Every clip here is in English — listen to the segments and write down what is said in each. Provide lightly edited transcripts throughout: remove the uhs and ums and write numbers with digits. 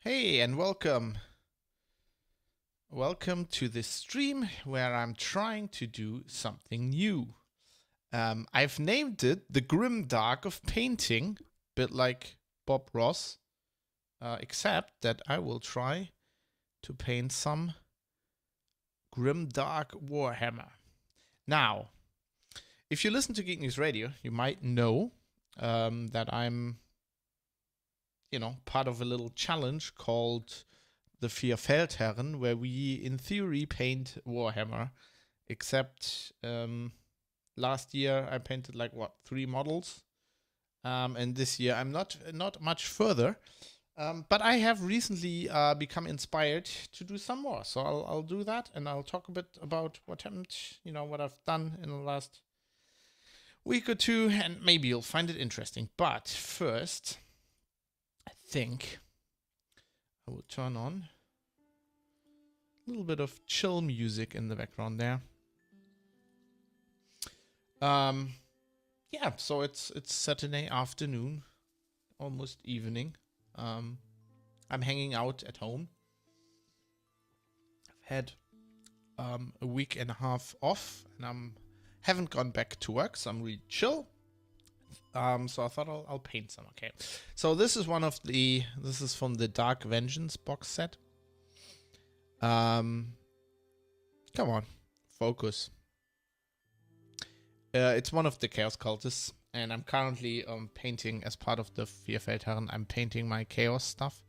Hey, and welcome. Welcome to this stream where I'm trying to do something new. I've named it The Grim Dark of Painting, a bit like Bob Ross, except that I will try to paint some Grim Dark Warhammer. Now, if you listen to Geek News Radio, you might know that I'm part of a little challenge called the Vier Feldherren, where we, in theory, paint Warhammer. Except last year I painted 3 models, and this year I'm not much further. But I have recently become inspired to do some more, so I'll do that, and I'll talk a bit about what happened, what I've done in the last week or two, and maybe you'll find it interesting. But first, I think I will turn on a little bit of chill music in the background there. Yeah, so it's Saturday afternoon, almost evening. I'm hanging out at home. I've had a week and a half off, and haven't gone back to work, so I'm really chill. So I thought I'll paint some. Okay, so this is this is from the Dark Vengeance box set. Come on, focus. It's one of the Chaos Cultists, and I'm currently painting as part of the Vier Feldherren. I'm painting my Chaos stuff,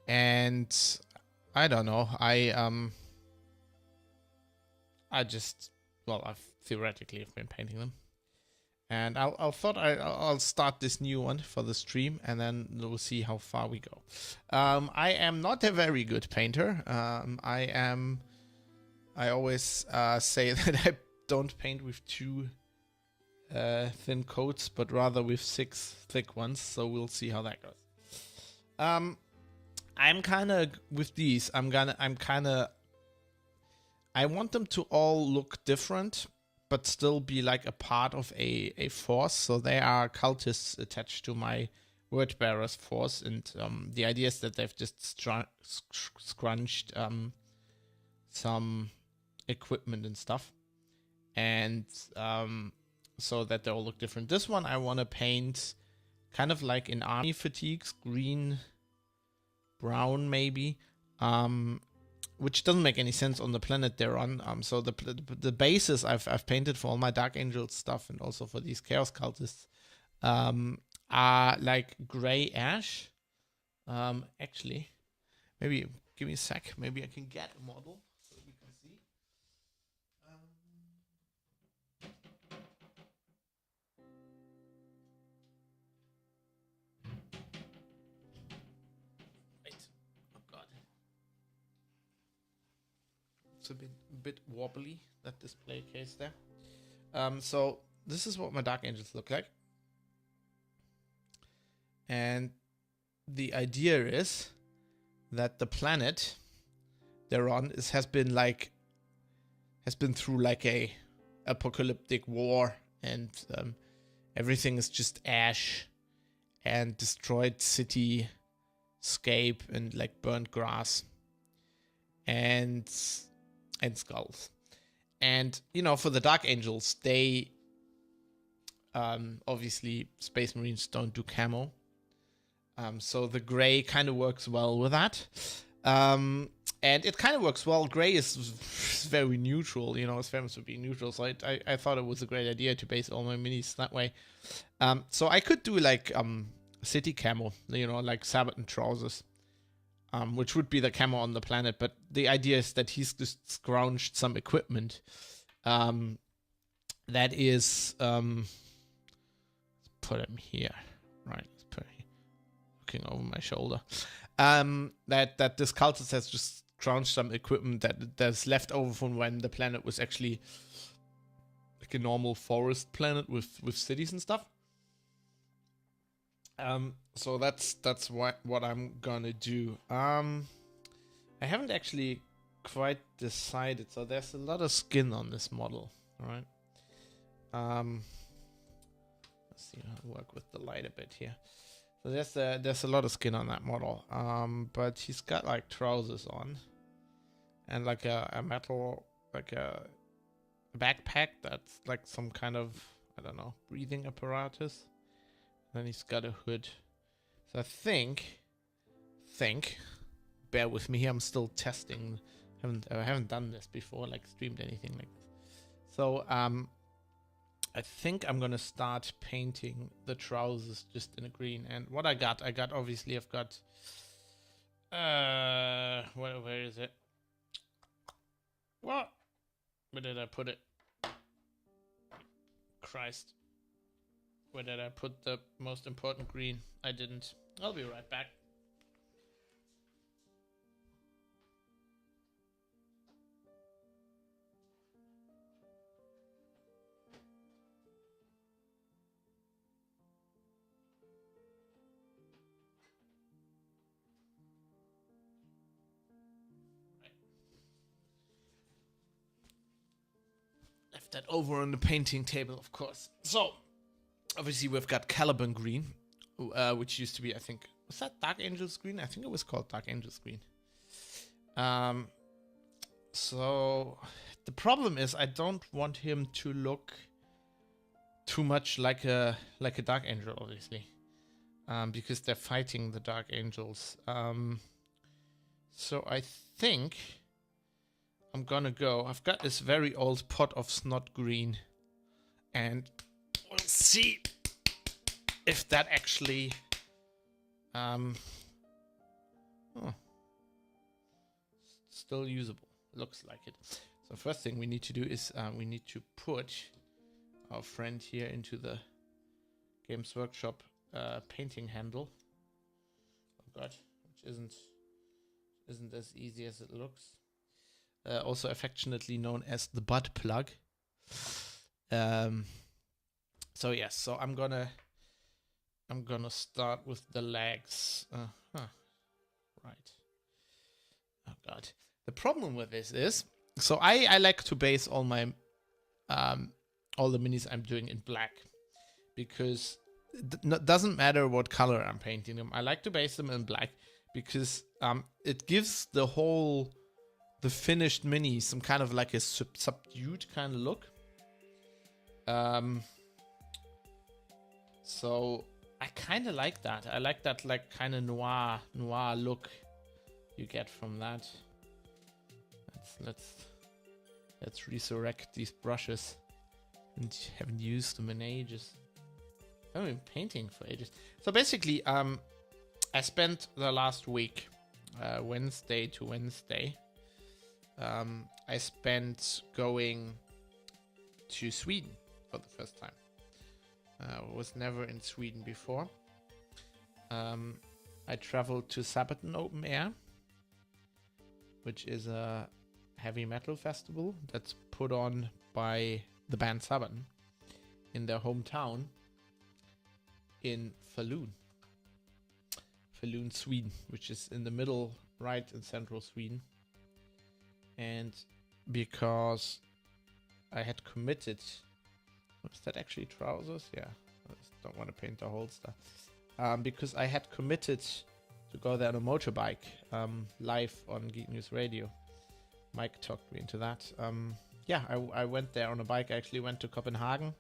and I don't know. I've theoretically been painting them. And I'll start this new one for the stream, and then we'll see how far we go. I am not a very good painter. I always say that I don't paint with 2 thin coats, but rather with 6 thick ones. So we'll see how that goes. I'm kind of with these. I want them to all look different, but still be like a part of a force. So they are cultists attached to my word bearers force, and the idea is that they've just scrunched some equipment and stuff, and so that they all look different. This one I want to paint kind of like in army fatigues, green, brown maybe, which doesn't make any sense on the planet they're on. So the bases I've painted for all my Dark Angels stuff, and also for these Chaos Cultists, are like gray ash. Actually, maybe give me a sec. Maybe I can get a model so you can see. Wait. Oh God. It's a bit wobbly, that display case there. So this is what my Dark Angels look like. And the idea is that the planet they're on has been through like a apocalyptic war, and everything is just ash and destroyed cityscape and like burnt grass and skulls. And for the Dark Angels, they Obviously, Space Marines don't do camo. So the gray kind of works well with that. And it kind of works well. Gray is very neutral, you know, it's famous for being neutral. So I thought it was a great idea to base all my minis that way. So I could do like city camo, you know, like Sabaton trousers, which would be the camo on the planet. But the idea is that he's just scrounged some equipment that is, let's put him here, right? Let's put him looking over my shoulder. That this cultist has just scrounged some equipment that's left over from when the planet was actually like a normal forest planet with cities and stuff. So that's what I'm gonna do. I haven't actually quite decided. So there's a lot of skin on this model, all right? Let's see how to work with the light a bit here. So there's a lot of skin on that model. But he's got like trousers on, and like a metal, like a backpack that's like some kind of, I don't know, breathing apparatus. Then he's got a hood. So I think, bear with me here, I'm still testing. I haven't done this before, like streamed anything like this. So I think I'm gonna start painting the trousers just in a green. And what I got obviously I've got where is it? What? Where did I put it? Christ. Where did I put the most important green? I didn't. I'll be right back. Left that over on the painting table, of course. So, obviously we've got Caliban green, which used to be, I think, was that Dark Angel's green? I think it was called Dark Angel's green. So the problem is I don't want him to look too much like a Dark Angel, obviously, because they're fighting the Dark Angels. So I think I'm gonna go. I've got this very old pot of snot green, and we'll see if that actually still usable. Looks like it. So first thing we need to do is we need to put our friend here into the Games Workshop painting handle. Oh god, which isn't as easy as it looks. Also affectionately known as the butt plug. So yes, so I'm gonna start with the legs. Right. Oh god. The problem with this is, so I like to base all my all the minis I'm doing in black, because it doesn't matter what color I'm painting them. I like to base them in black because it gives the finished mini some kind of like a subdued kind of look. So I kind of like that. I like that like kind of noir look you get from that. Let's resurrect these brushes. And haven't used them in ages. I haven't been painting for ages. So basically, I spent the last week, Wednesday to Wednesday, I spent going to Sweden for the first time. I was never in Sweden before. I traveled to Sabaton Open Air, which is a heavy metal festival that's put on by the band Sabaton in their hometown in Falun, Sweden, which is in the middle, right in central Sweden. And because I had committed, was that actually trousers? Yeah, I just don't want to paint the holster. Because I had committed to go there on a motorbike, live on Geek News Radio. Mike talked me into that. Yeah, I went there on a bike. I actually went to Copenhagen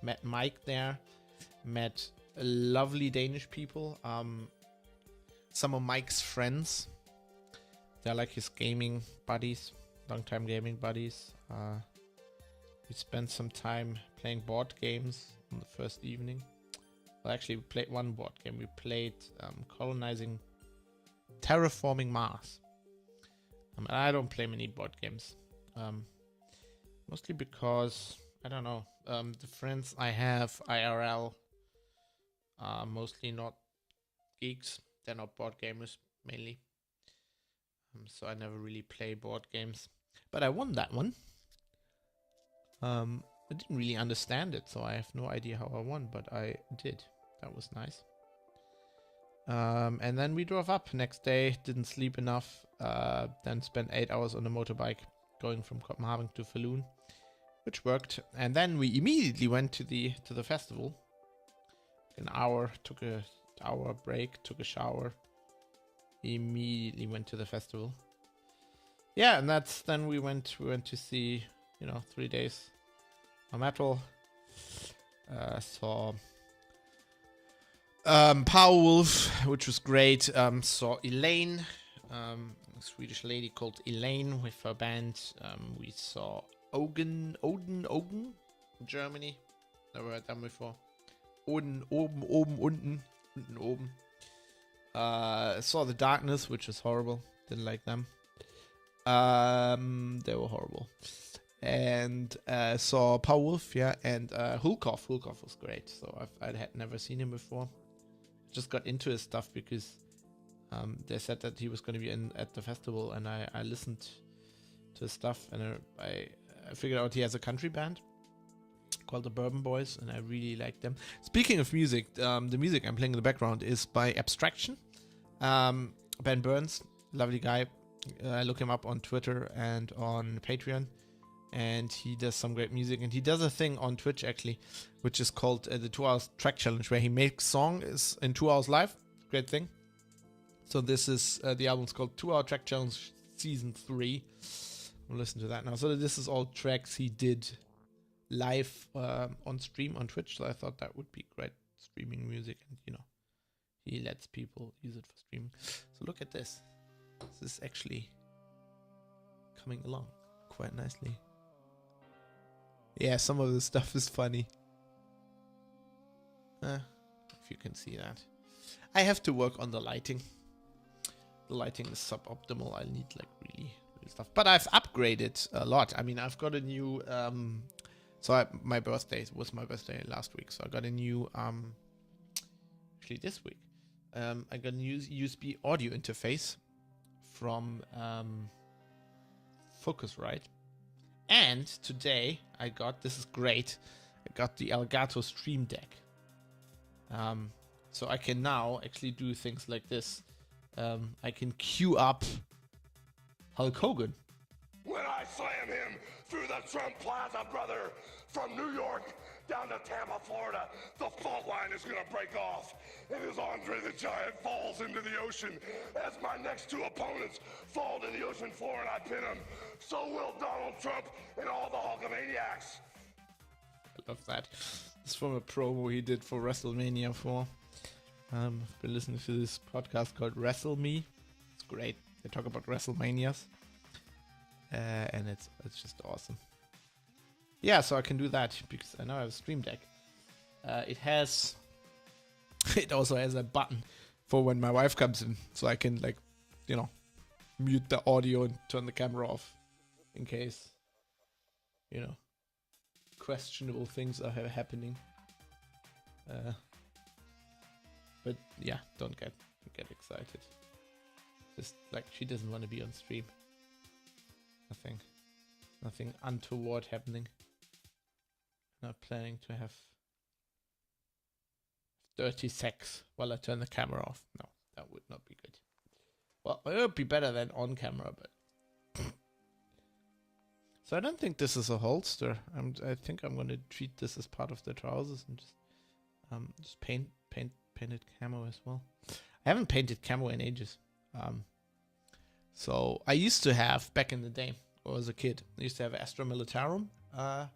Met Mike there. Met lovely Danish people. Some of Mike's friends. They're like his gaming buddies, long-time gaming buddies. We spent some time playing board games on the first evening. Well, actually, we played one board game. We played Terraforming Mars. And I don't play many board games. Mostly because, I don't know, the friends I have IRL are mostly not geeks. They're not board gamers, mainly. So I never really play board games. But I won that one. I didn't really understand it, so I have no idea how I won, but I did. That was nice. And then we drove up next day, didn't sleep enough, then spent 8 hours on a motorbike going from Copenhagen to Falun, which worked. And then we immediately went to the festival. An hour, took a hour break, took a shower, immediately went to the festival. Yeah, and then we went to see, 3 days of metal. Saw Powerwolf, which was great. Saw Elaine, a Swedish lady called Elaine with her band. We saw Odin, Germany. Never heard them before. Odin, oben, unten, oben. Saw The Darkness, which was horrible. Didn't like them. They were horrible. And saw Powerwolf, yeah, and Hulkov. Hulkov was great. So I had never seen him before. Just got into his stuff because they said that he was going to be at the festival, and I listened to his stuff, and I figured out he has a country band called the Bourbon Boys, and I really like them. Speaking of music, the music I'm playing in the background is by Abstraction. Ben Burns, lovely guy. Look him up on Twitter and on Patreon, and he does some great music. And he does a thing on Twitch actually, which is called the 2 hours track challenge, where he makes songs in 2 hours live. Great thing. So this is the album's called 2 Hour Track Challenge Season 3. We'll listen to that now. So this is all tracks he did live on stream on Twitch. So I thought that would be great streaming music, and he lets people use it for streaming. So look at this. This is actually coming along quite nicely. Yeah, some of the stuff is funny. If you can see that. I have to work on the lighting. The lighting is suboptimal. I need like really stuff. But I've upgraded a lot. I mean, I've got a new my birthday was my birthday last week, so I got a new actually this week. I got a new USB audio interface from Focusrite. And today I got, this is great, I got the Elgato Stream Deck. So I can now actually do things like this. I can queue up Hulk Hogan. When I slam him through the Trump Plaza, brother, from New York down to Tampa, Florida, the fault line is gonna break off. And as Andre the Giant falls into the ocean, as my next two opponents fall to the ocean floor and I pin them, so will Donald Trump and all the Hulkamaniacs. I love that. It's from a promo he did for WrestleMania 4. I've been listening to this podcast called Wrestle Me. It's great. They talk about WrestleManias. And it's just awesome. Yeah, so I can do that because I now have a Stream Deck. It also has a button for when my wife comes in, so I can mute the audio and turn the camera off in case questionable things are happening. But yeah, don't get excited. Just like she doesn't want to be on stream. Nothing untoward happening. Not planning to have dirty sex while I turn the camera off. No, that would not be good. Well, it would be better than on camera, but so I don't think this is a holster. I think I'm gonna treat this as part of the trousers and just painted camo as well. I haven't painted camo in ages. So I used to have back in the day, or as a kid, I used to have Astra Militarum. Oh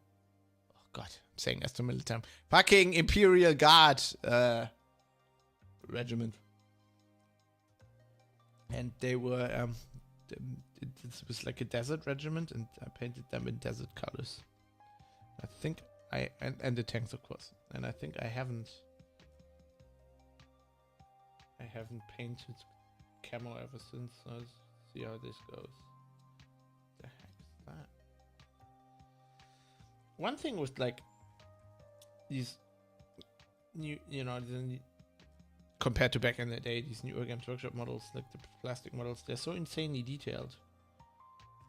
God, I'm saying Astra Militum. Fucking Imperial Guard regiment. And they were, it was like a desert regiment, and I painted them in desert colors. I think and the tanks, of course. And I think I haven't painted camo ever since. So let's see how this goes. The heck is that? One thing with like these new, compared to back in the day, these new Games Workshop models, like the plastic models, they're so insanely detailed.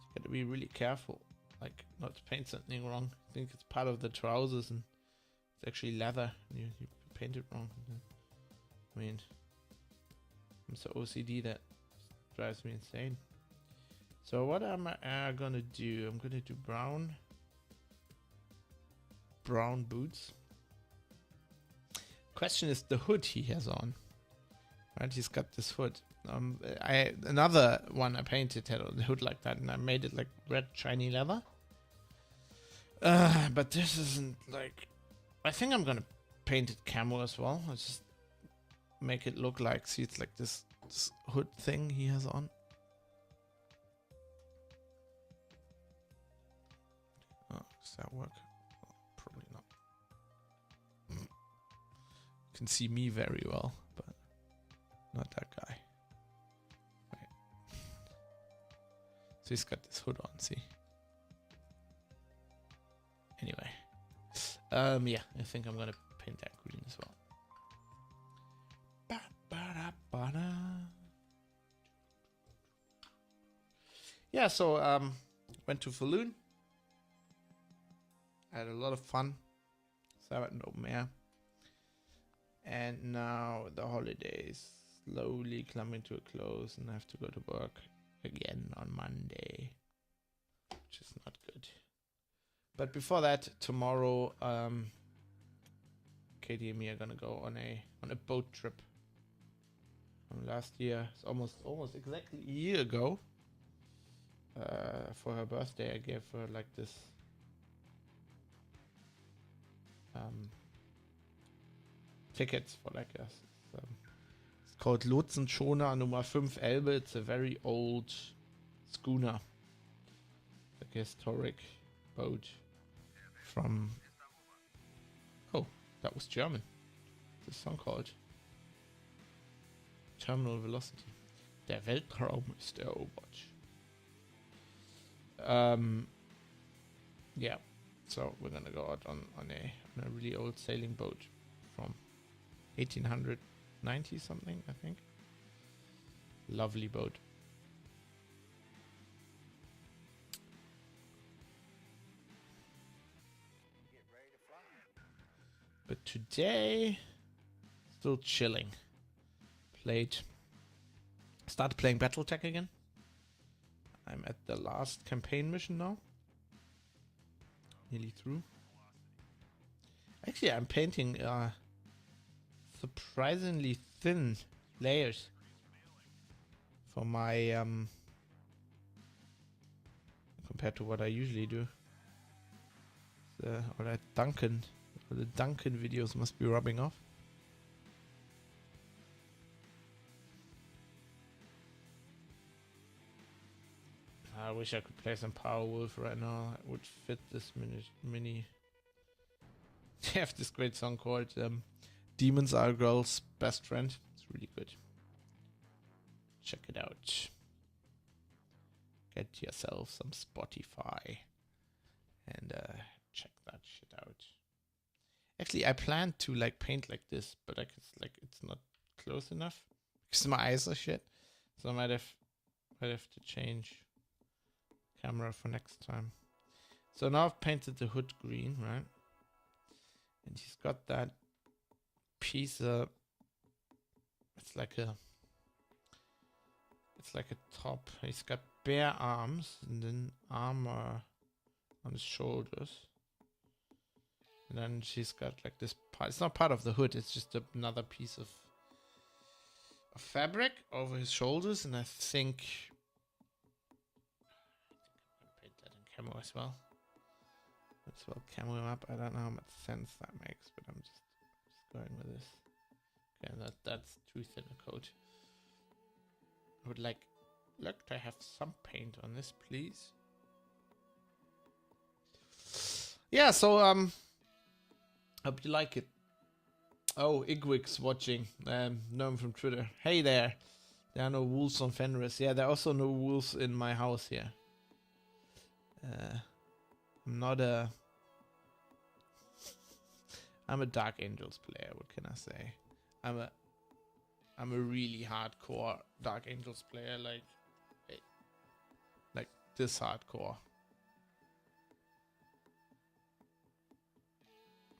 You gotta be really careful, like not to paint something wrong. I think it's part of the trousers, and it's actually leather. You paint it wrong. I mean, I'm so OCD that drives me insane. So what am I gonna do? I'm gonna do brown boots. Question is the hood he has on. Right, he's got this hood. Another one I painted had the hood like that, and I made it like red shiny leather. But this isn't like. I think I'm gonna paint it camo as well. I'll just make it look like. See, it's like this hood thing he has on. Oh, does that work? Oh, probably not. You can see me very well, but not that guy. Right. So he's got this hood on, see? Anyway. Yeah, I think I'm gonna paint that green as well. Yeah, so went to Falun. I had a lot of fun. Sabbath and open air. And now the holidays slowly coming to a close, and I have to go to work again on Monday, which is not good. But before that, tomorrow, Katie and me are gonna go on a boat trip. From last year, it's almost exactly a year ago. For her birthday, I gave her like this tickets for like it's called Lotsenschoner Nummer 5 Elbe. It's a very old schooner, like a historic boat from. Oh, that was German. This song called Terminal Velocity. Der Weltraum ist erobert. Yeah, so we're gonna go out on a really old sailing boat from 1890 something, I think. Lovely boat. But today, still chilling. Started playing BattleTech again. I'm at the last campaign mission now. Nearly through. Actually, I'm painting surprisingly thin layers for my compared to what I usually do. The Duncan videos must be rubbing off. I wish I could play some Power Wolf right now. It would fit this mini. They have this great song called Demons Are a Girl's Best Friend. It's really good. Check it out. Get yourself some Spotify and check that shit out. Actually, I planned to like paint like this, but it's not close enough because my eyes are shit. So I might have to change camera for next time. So now I've painted the hood green, right? And he's got that piece of it's like a top. He's got bare arms and then armor on his shoulders. And then she's got like this part. It's not part of the hood, it's just another piece of fabric over his shoulders, and I think I'm gonna paint that in camo as well. as well camo him up. I don't know how much sense that makes, but I'm just going with this. Okay, that's too thin a coat. I would like to have some paint on this, please. Yeah, so hope you like it. Oh, Igwig's watching. Know him from Twitter. Hey there. There are no wolves on Fenris. Yeah, there are also no wolves in my house here. I'm not a... I'm a Dark Angels player, what can I say? I'm a really hardcore Dark Angels player, like this hardcore.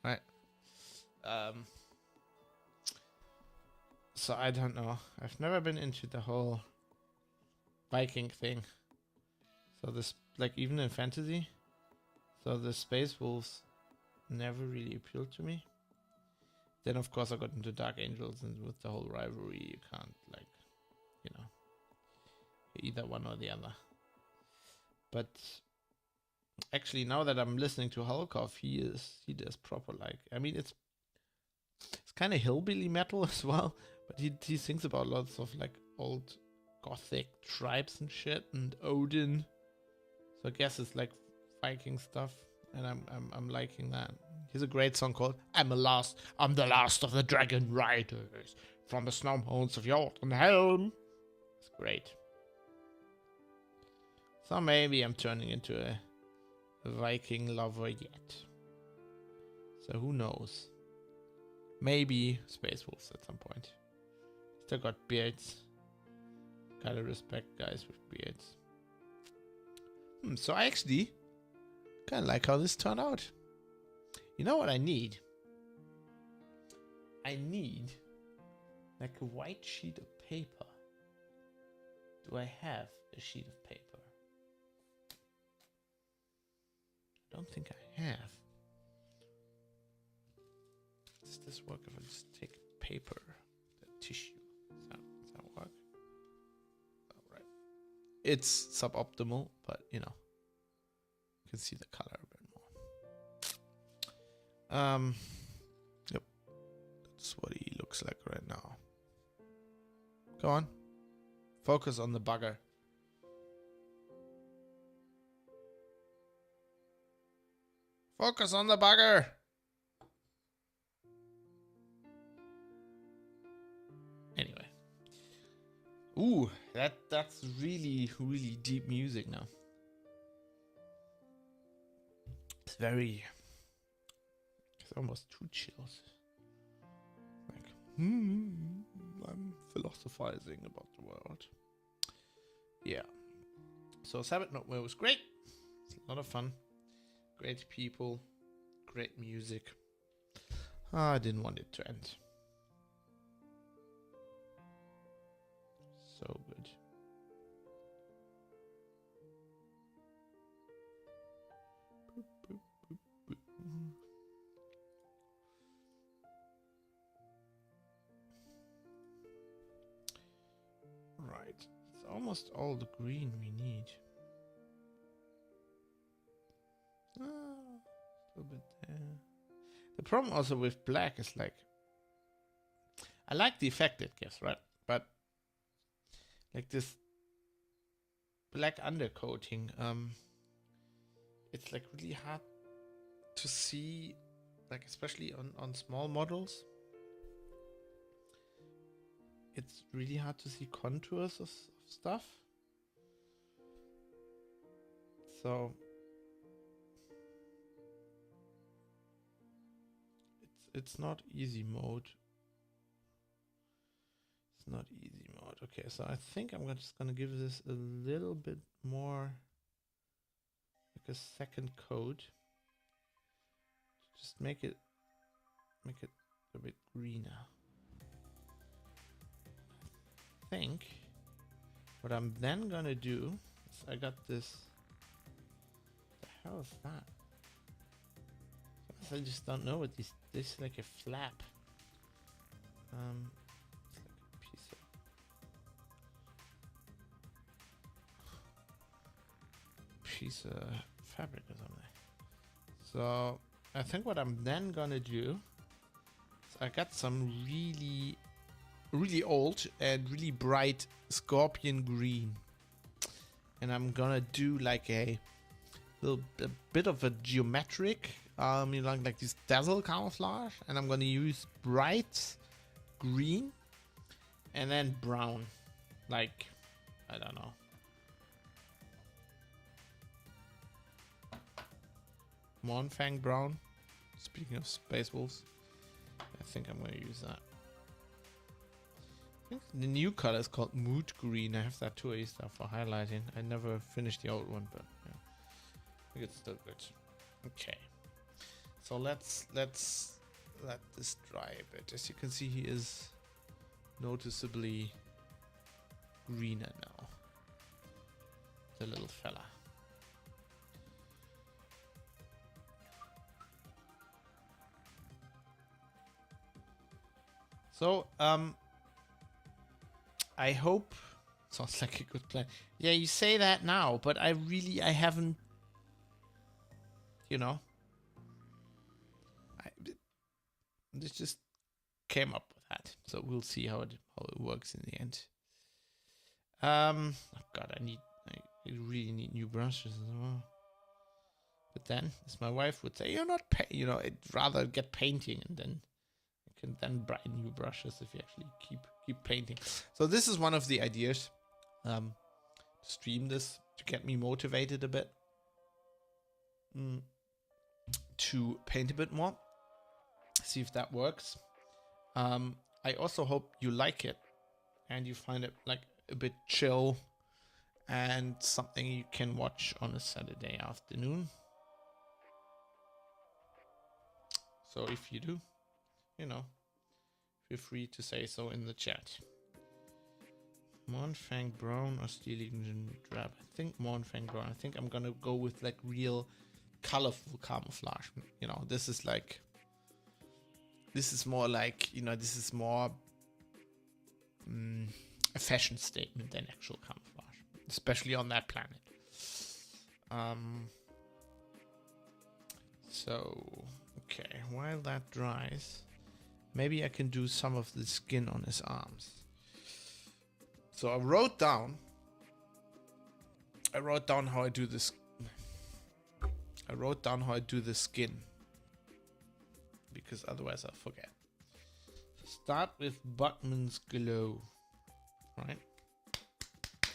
Right. So I don't know. I've never been into the whole Viking thing. So this, like, even in fantasy, so the space wolves never really appealed to me. Then of course I got into Dark Angels, and with the whole rivalry, you can't, like, you know, either one or the other. But actually, now that I'm listening to Hulkov, he does proper, like, I mean, it's kind of hillbilly metal as well, but he sings about lots of like old gothic tribes and shit, and Odin. So I guess it's like Viking stuff, and I'm liking that. Here's a great song called I'm the last of the dragon riders from the snowmounds of Jotunhelm. It's great. So maybe I'm turning into a Viking lover yet. So who knows? Maybe Space Wolves at some point. Still got beards. Gotta respect guys with beards. So I actually kind of like how this turned out. You know what I need? I need like a white sheet of paper. Do I have a sheet of paper? I don't think I have. Does this work if I just take paper, the tissue? Does that work? All right. It's suboptimal, but you know, you can see the color a bit more. Yep. That's what he looks like right now. Go on. Focus on the bugger. Focus on the bugger. Anyway. Ooh, that's really, really deep music now. It's almost too chills. Like, I'm philosophizing about the world. Yeah. So Sabbath Nightmare was great. It's a lot of fun. Great people. Great music. I didn't want it to end. So good. Right. It's almost all the green we need. A little bit there. The problem also with black is like, I like the effect it gives, right? But like this black undercoating, it's like really hard to see, like especially on small models. It's really hard to see contours of stuff. So it's not easy mode. It's not easy mode. Okay, so I think I'm just gonna give this a little bit more, like a second coat. Just make it a bit greener. I think what I'm then gonna do is I got this. What the hell is that? I just don't know what this is, like a flap. It's like a piece of fabric or something. So I think what I'm then gonna do is I got some really old and really bright scorpion green, and I'm gonna do like a bit of a geometric, like this dazzle camouflage, and I'm gonna use bright green and then brown, like I don't know. Mournfang brown. Speaking of Space Wolves, I think I'm gonna use that. I think the new color is called Mood Green. I have that too. I used that for highlighting. I never finished the old one, but yeah, I think it's still good. Okay, so let's let this dry a bit. As you can see, he is noticeably greener now. The little fella. So, I hope sounds like a good plan. Yeah, you say that now, but I haven't, you know, this just came up with that. So we'll see how it works in the end. Oh God, I really need new brushes as well. But then, as my wife would say, you're not, I'd rather get painting and then can then buy new brushes if you actually keep painting. So this is one of the ideas, to stream this to get me motivated a bit, to paint a bit more, see if that works. I also hope you like it and you find it like a bit chill and something you can watch on a Saturday afternoon. So if you do, feel free to say so in the chat. Mournfang brown or Stealing drab? I think Mournfang brown. I think I'm gonna go with like real colorful camouflage. This is more like, this is more a fashion statement than actual camouflage, especially on that planet. So, okay, while that dries, maybe I can do some of the skin on his arms. So I wrote down how I do this. I wrote down how I do the skin, because otherwise I'll forget. So start with Buckman's Glow, right?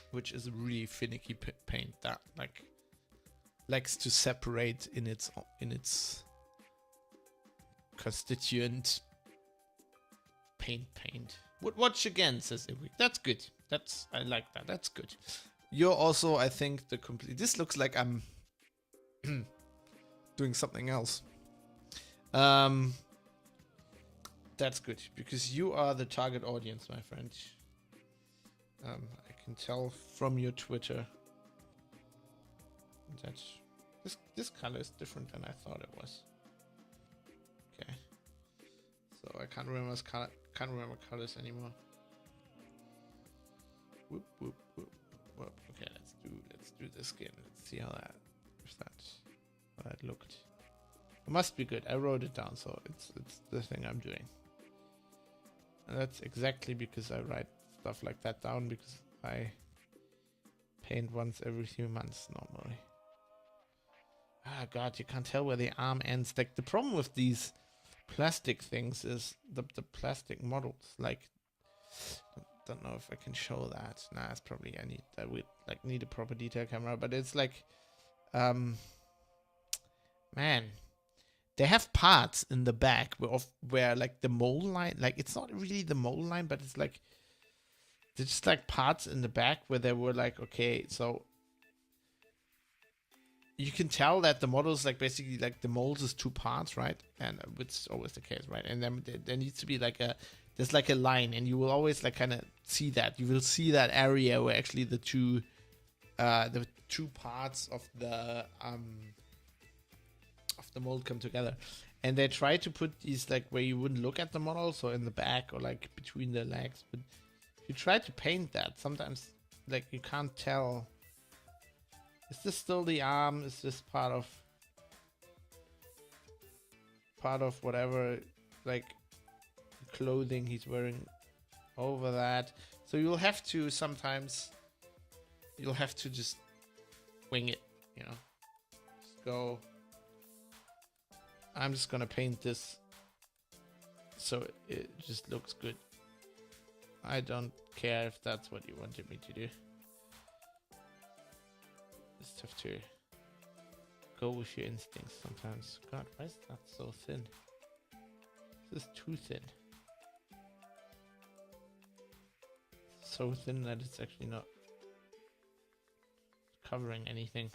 Which is a really finicky paint that likes to separate in its constituent paint. Watch again, says Ivy. That's good. I like that. That's good. You're also, I think, the complete. This looks like I'm doing something else. That's good, because you are the target audience, my friend. I can tell from your Twitter that this color is different than I thought it was. Okay, so I can't remember colors anymore. Whoop, whoop, whoop, whoop. Okay, let's do the skin. Let's see how that looked. It must be good. I wrote it down, so it's the thing I'm doing. And that's exactly because I write stuff like that down, because I paint once every few months normally. Ah, God, you can't tell where the arm ends. Like, the problem with these plastic things is the plastic models. Like, don't know if I can show that. Nah, it's probably I would need a proper detail camera. But it's like, man, they have parts in the back where like the mold line, like it's not really the mold line, but it's like there's just like parts in the back where they were like, okay, so you can tell that the model is like basically like the mold is two parts, right? And which is always the case, right? And then there needs to be like there's like a line, and you will always like kind of see that. You will see that area where actually the two parts of the mold come together. And they try to put these like where you wouldn't look at the model, so in the back or like between the legs. But if you try to paint that, sometimes like you can't tell. Is this still the arm? Is this part of part of whatever, like, clothing he's wearing over that. So you'll have to sometimes, you'll have to just wing it, you know. Just go. I'm just gonna paint this so it just looks good. I don't care if that's what you wanted me to do. Just have to go with your instincts sometimes. God, why is that so thin? This is too thin. So thin that it's actually not covering anything.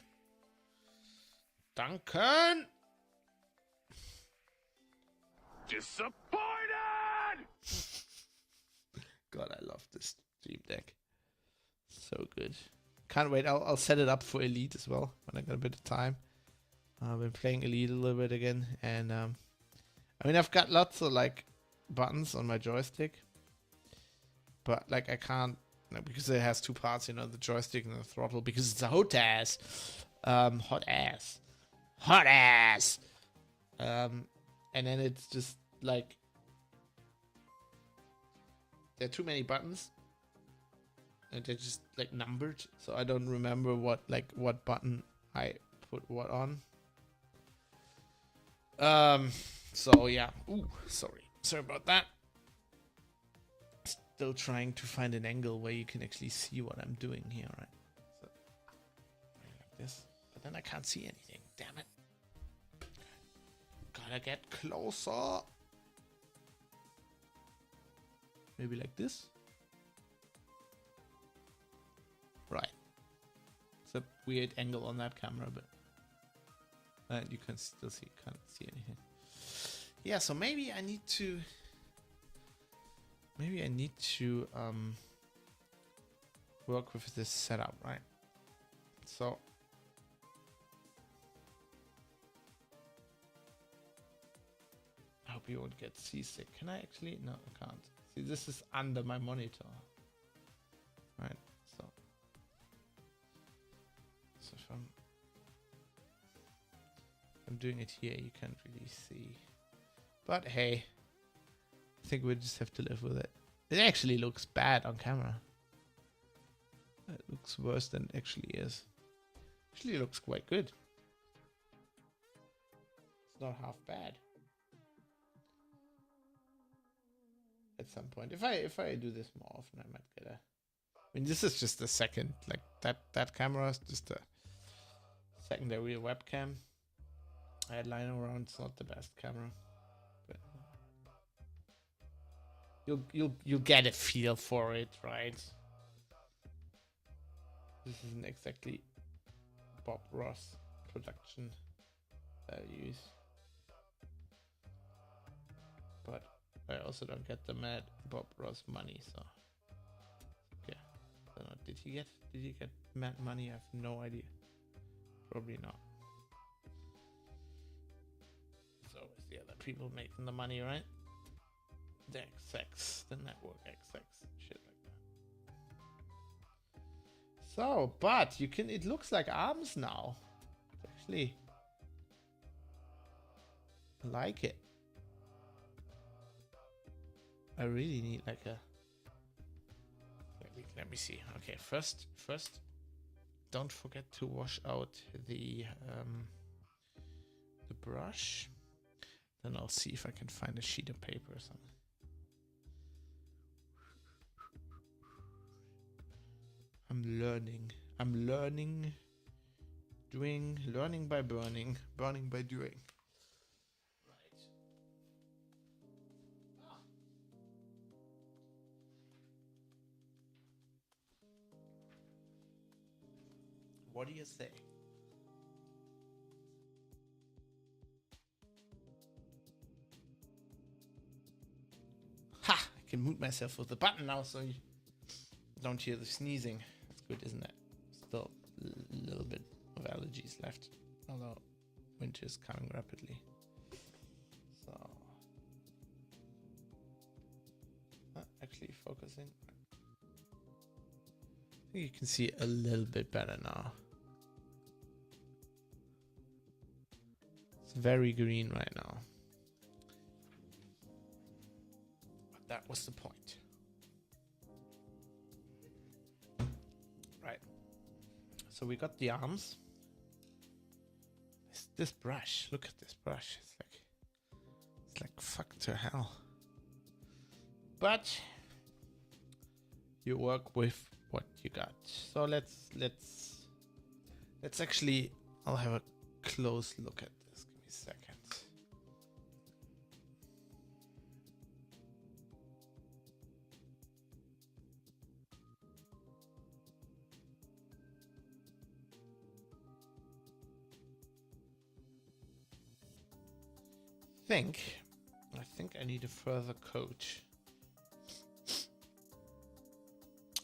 Duncan! Disappointed! God, I love this Dream Deck. So good. Can't wait. I'll set it up for Elite as well when I got a bit of time. I've been playing Elite a little bit again, and I mean, I've got lots of like buttons on my joystick, but like I can't, you know, because it has two parts, you know, the joystick and the throttle, because it's a hot ass, hot ass, and then it's just like there are too many buttons, and they're just like numbered, so I don't remember what button I put what on. So yeah. Ooh, sorry about that. Still trying to find an angle where you can actually see what I'm doing here, right? So, like this, but then I can't see anything. Damn it! Gotta get closer. Maybe like this. Right. It's a weird angle on that camera, but you can still see, can't see anything. Yeah, so maybe I need to work with this setup, right? So I hope you won't get seasick. Can I actually? No, I can't. See, this is under my monitor, right? So if I'm doing it here, you can't really see. But hey, I think we just have to live with it. It actually looks bad on camera. It looks worse than it actually is. Actually, it looks quite good. It's not half bad. At some point, if I do this more often, I might get a. I mean, this is just a second, like that camera is just a secondary webcam. I had lying around. It's not the best camera, but you'll get a feel for it, right? This isn't exactly Bob Ross production values, but I also don't get the mad Bob Ross money, so okay. I don't know, did he get mad money? I have no idea. Probably not. It's always the other people making the money, right? The XX, the network XX, shit like that. So, but you can, it looks like arms now. Actually, I like it. I really need like a, let me see. Okay, first, don't forget to wash out the brush. Then I'll see if I can find a sheet of paper or something. I'm learning, learning by burning by doing. Right. Ah. What do you say? Ha! I can mute myself with the button now so you don't hear the sneezing. That's good, isn't it? Still a little bit of allergies left, although winter is coming rapidly. So, actually focusing. I think you can see a little bit better now. It's very green right now. That was the point. Right. So we got the arms. This brush. Look at this brush. It's like fuck to hell. But you work with what you got. So let's actually, I'll have a close look at this. Give me a second. I think I need a further coat.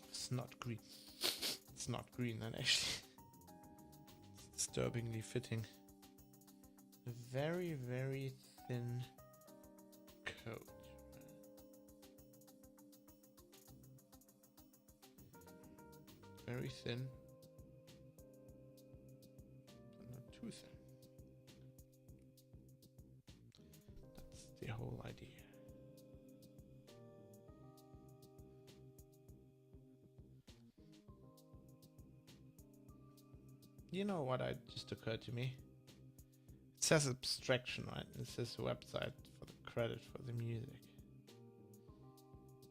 It's not green. It's not green, then actually. It's disturbingly fitting. A very, very thin coat. Very thin. But not too thin. The whole idea. You know what just occurred to me? It says abstraction, right? It says website for the credit for the music.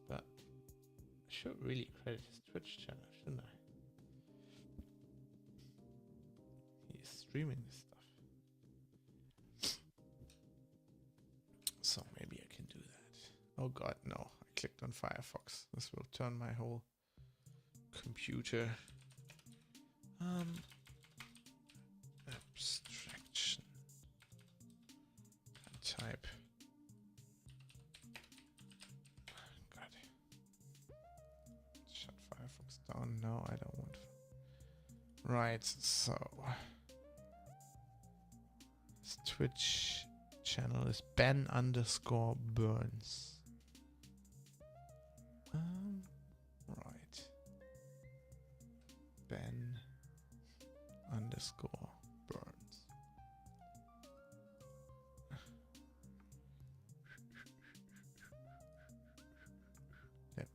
But I should really credit his Twitch channel, shouldn't I? He's streaming this stuff. So maybe I can do that. Oh god, no. I clicked on Firefox. This will turn my whole computer. Abstraction. Type. God. Shut Firefox down. No, I don't want. Right, so. This Twitch channel is Ben_Burns. Right. Ben_Burns. Yep,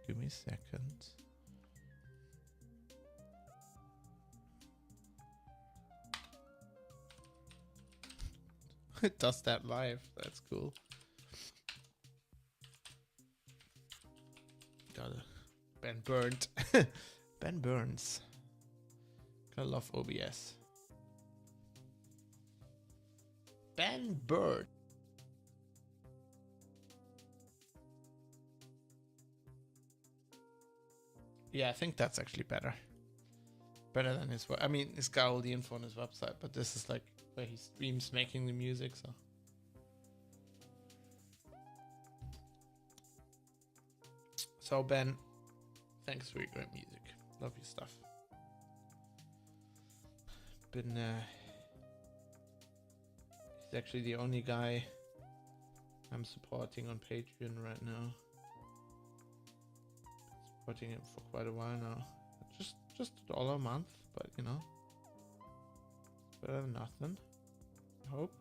give me a second. It does that live. That's cool. Got it. Ben Burnt. Ben Burns. Gotta love OBS. Ben Burnt. Yeah, I think that's actually better. Better than his. I mean, he's got all the info on his website, but this is like where he streams making the music. So Ben, thanks for your great music. Love your stuff. Been he's actually the only guy I'm supporting on Patreon right now. Been supporting him for quite a while now. Just $1 a month, but you know, it's better than nothing. I hope.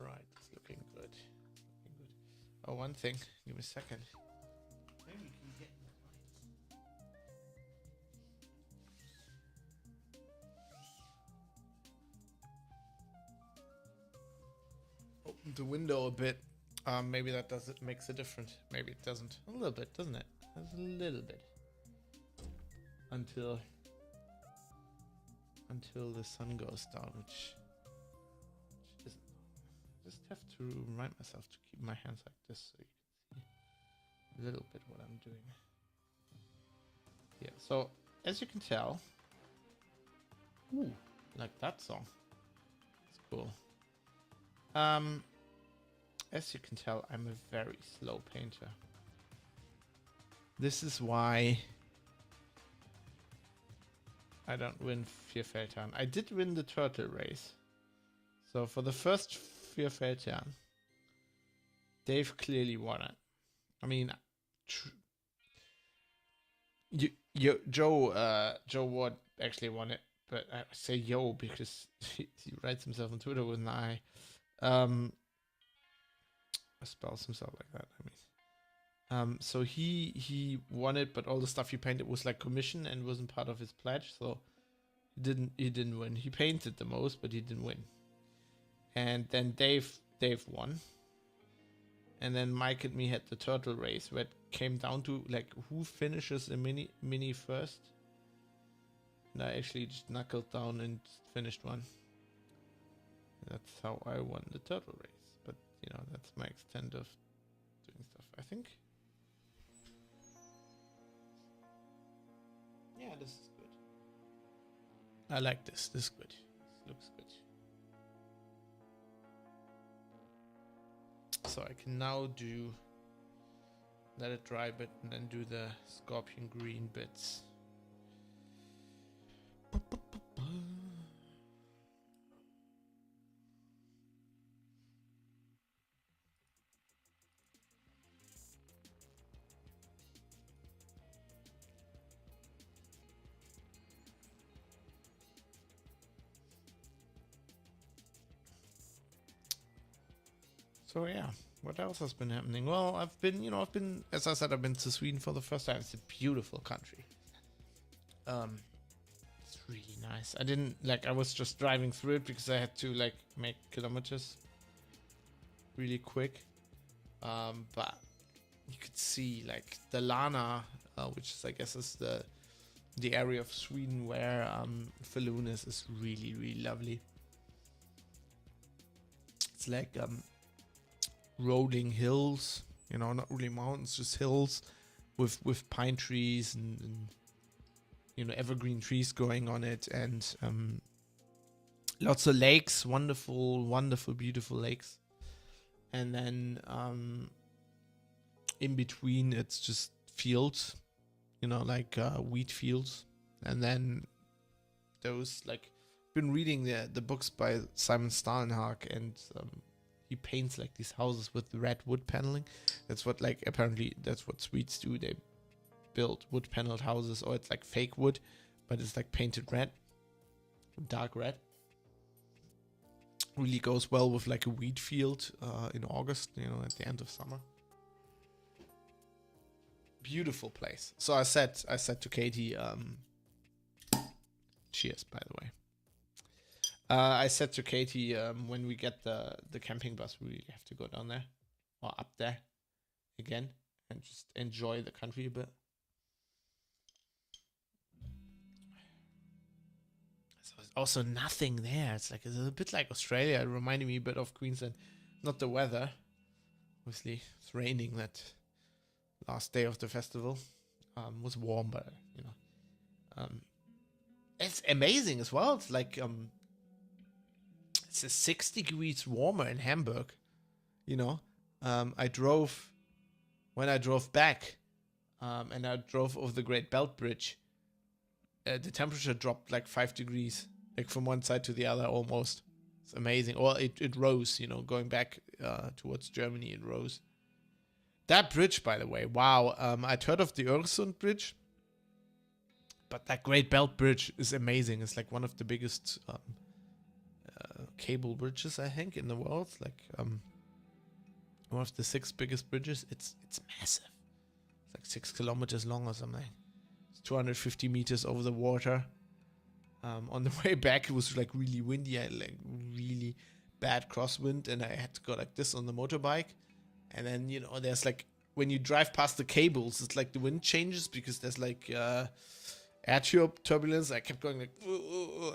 Right, it's looking good. Looking good. Oh, one thing. Give me a second. Maybe you can get in the light. Open the window a bit. Maybe that makes a difference. Maybe it doesn't. A little bit, doesn't it? Just a little bit. Until the sun goes down, which isn't. I just have to remind myself to keep my hands like this so you can see a little bit what I'm doing. Yeah, so as you can tell, ooh, like that song. It's cool. As you can tell, I'm a very slow painter. This is why I don't win Vierfeldherren. I did win the turtle race. So for the first Vierfeldherren, Dave clearly won it. I mean, Joe Ward actually won it, but I say yo because he writes himself on Twitter with an I. spells himself like that. I mean, so he won it, but all the stuff he painted was like commission and wasn't part of his pledge, so he didn't win. He painted the most, but he didn't win. And then Dave won. And then Mike and me had the turtle race, where it came down to like who finishes a mini first. And I actually just knuckled down and finished one. That's how I won the turtle race. But you know, that's my extent of doing stuff, I think. Yeah, this is good. I like this. This is good. This looks good. So I can now let it dry a bit and then do the scorpion green bits. So yeah, what else has been happening? Well, I've been, as I said, I've been to Sweden for the first time. It's a beautiful country. It's really nice. I was just driving through it because I had to like make kilometers really quick. But you could see like the Lana, which is, I guess, is the area of Sweden where Falun is really, really lovely. It's like rolling hills, you know, not really mountains, just hills with pine trees and you know, evergreen trees growing on it, and lots of lakes, wonderful, beautiful lakes. And then in between it's just fields, you know, like wheat fields. And then those, like, been reading the books by Simon Stalenhag, and he paints like these houses with red wood paneling. That's what, like, apparently that's what Swedes do. They build wood paneled houses, or it's like fake wood, but it's like painted red, dark red. Really goes well with like a wheat field in August, you know, at the end of summer. Beautiful place. So I said to Katie, cheers, by the way. I said to Katie, when we get the camping bus, we really have to go down there or up there again and just enjoy the country a bit. So there's also nothing there. It's a bit like Australia. It reminded me a bit of Queensland. Not the weather. Obviously, it's raining that last day of the festival. Was warm, but you know, it's amazing as well. It's like it's 6 degrees warmer in Hamburg. You know, when I drove back, and I drove over the Great Belt Bridge, the temperature dropped like 5 degrees, like from one side to the other almost. It's amazing. Or it rose, you know, going back towards Germany, it rose. That bridge, by the way, wow. I'd heard of the Öresund Bridge, but that Great Belt Bridge is amazing. It's like one of the biggest cable bridges, I think, in the world. Like one of the 6 biggest bridges. It's massive. It's like 6 kilometers long or something. It's 250 meters over the water. On the way back, it was like really windy. I had like really bad crosswind, and I had to go like this on the motorbike. And then, you know, there's like, when you drive past the cables, it's like the wind changes because there's like air turbulence. I kept going like,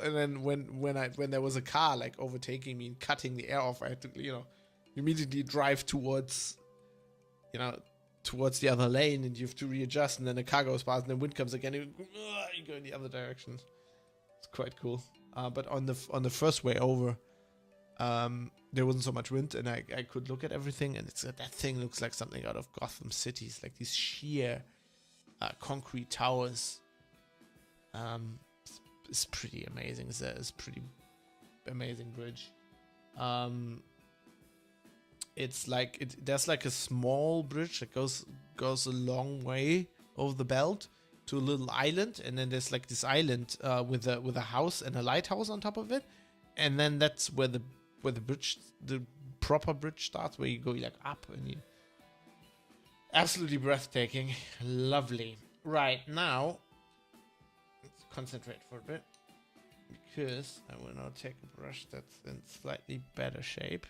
and then when there was a car like overtaking me and cutting the air off, I had to, you know, immediately drive towards the other lane, and you have to readjust, and then the car goes past, and the wind comes again, and you go in the other direction. It's quite cool. But on the first way over, there wasn't so much wind, and I could look at everything, and that thing looks like something out of Gotham City. It's like these sheer concrete towers. It's pretty amazing. It's a pretty amazing bridge. It's like there's like a small bridge that goes a long way over the belt to a little island, and then there's like this island with a house and a lighthouse on top of it, and then that's where the proper bridge starts, where you go like up and you absolutely breathtaking. Lovely. Right, now let's concentrate for a bit, because I will now take a brush that's in slightly better shape,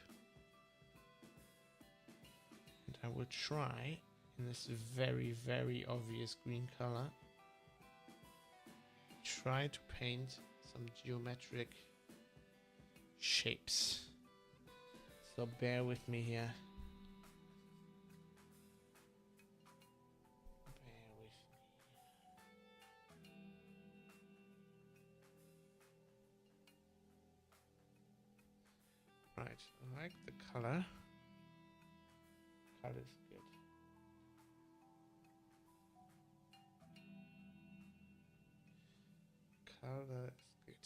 and I will try in this very, very obvious green color try to paint some geometric shapes. So bear with me here. Bear with me. Right, I like the color. Color is good. Color is good.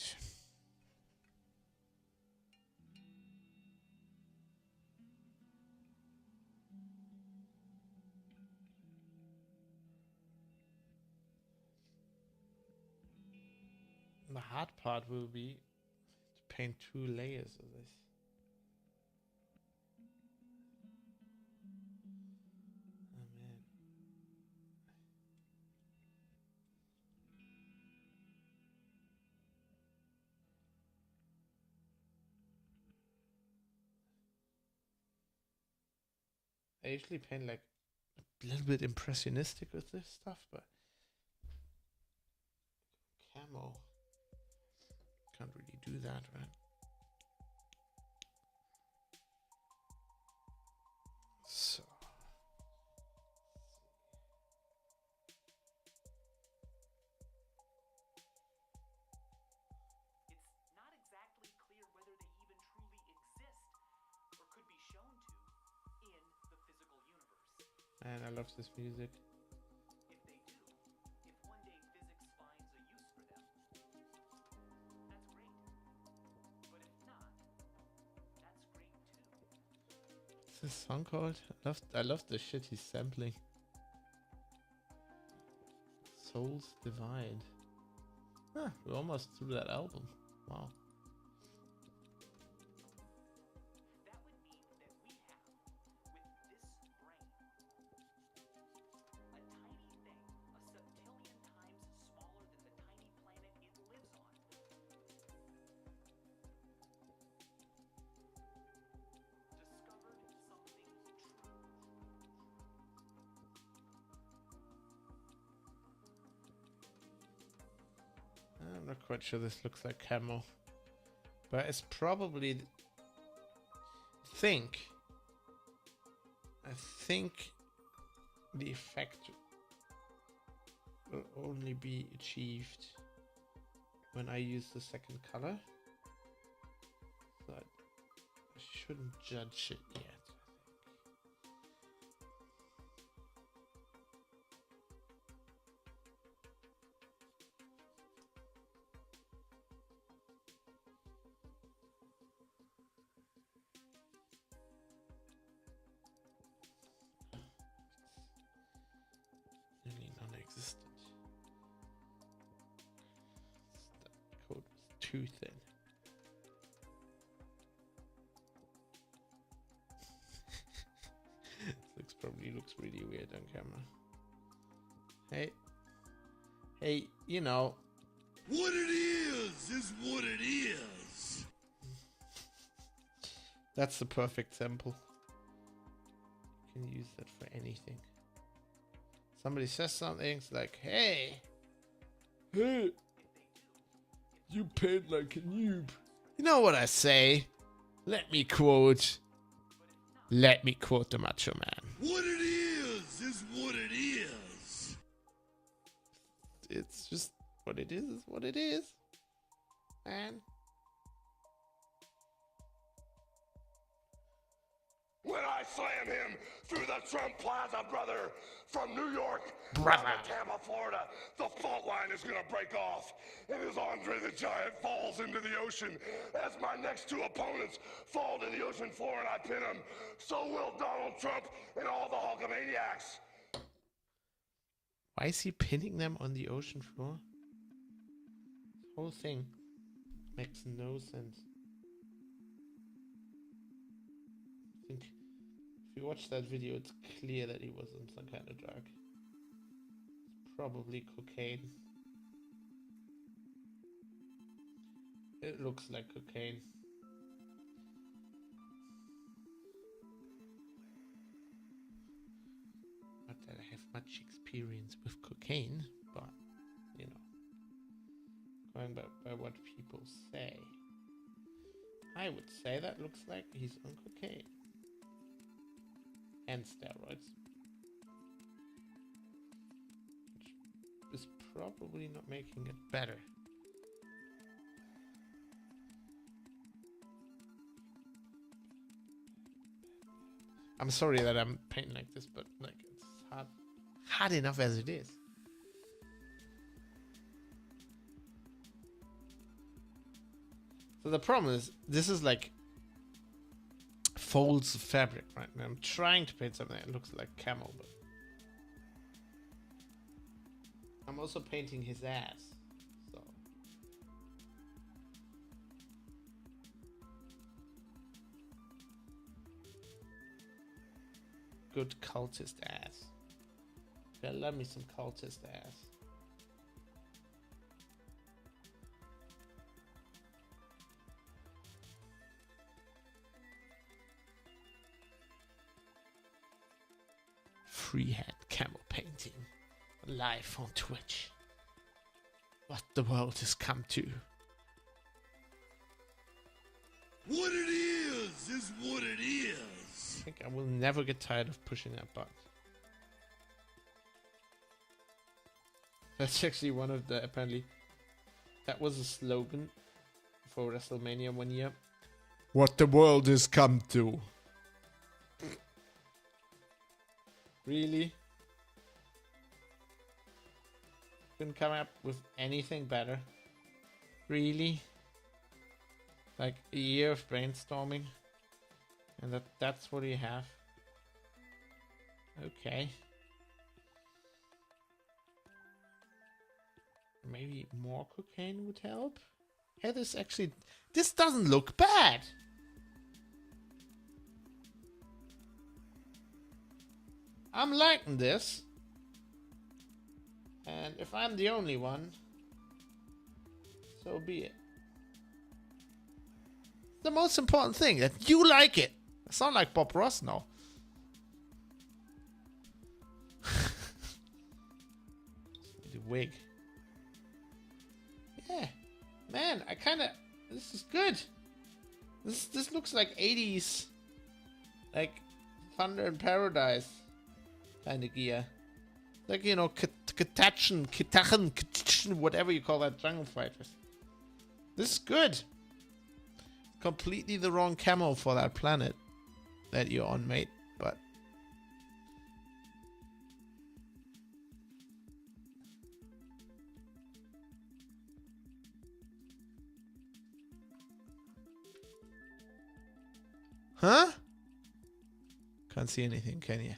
The hard part will be to paint 2 layers of this. Oh man. I usually paint like a little bit impressionistic with this stuff, but camo can't really do that, right? So It's not exactly clear whether they even truly exist or could be shown to in the physical universe. man, I love this music. If they do, if one day physics finds a use for them, that's great. But if not, that's great too. What's this song called? I love the shit he's sampling. Souls Divide. Huh, we're almost through that album. Wow. That would mean that we have, with this brain, a tiny thing a septillion times smaller than the tiny planet it lives on. Discovered something true. I'm not quite sure this looks like camo, but it's probably I think the effect will only be achieved when I use the second color, so I shouldn't judge it yet. Nearly non-existent. That code was too thin. This probably looks really weird on camera. Hey, you know. What it is what it is. That's the perfect sample. You can use that for anything. Somebody says something, it's like, hey, you paint like a noob. You know what I say? Let me quote the Macho Man. What it is what it is. It's just what it is what it is, man. When I slam him through the Trump Plaza, brother, from New York Brother. down to Tampa, Florida, the fault line is gonna break off. And as Andre the Giant falls into the ocean, as my next 2 opponents fall to the ocean floor and I pin them, so will Donald Trump and all the Hulkamaniacs. Why is he pinning them on the ocean floor? This whole thing makes no sense. think if you watch that video, it's clear that he was on some kind of drug. It's probably cocaine. It looks like cocaine. Not that I have much experience with cocaine, but, you know, going by what people say, I would say that looks like he's on cocaine. And steroids. Which is probably not making it better. I'm sorry that I'm painting like this, but like it's hard enough as it is. So the problem is, this is like folds of fabric, right? And I'm trying to paint something that looks like camel, but I'm also painting his ass. So good cultist ass. Yeah, love me some cultist ass. Freehand camel painting live on Twitch. What the world has come to. What it is what it is. I think I will never get tired of pushing that button. That's actually one of the, apparently, that was a slogan for WrestleMania one year. What the world has come to. Really? Couldn't come up with anything better? Really? Like a year of brainstorming? And that's what you have? Okay. Maybe more cocaine would help? Hey, this doesn't look bad! I'm liking this. And if I'm the only one, so be it. The most important thing, that you like it. I sound like Bob Ross now. The wig. Yeah. Man, this is good. This looks like 80s. Like Thunder in Paradise kind of gear. Like, you know, Kitachen, whatever you call that, Jungle Fighters. This is good. Completely the wrong camo for that planet that you're on, mate. But huh? Can't see anything, can you?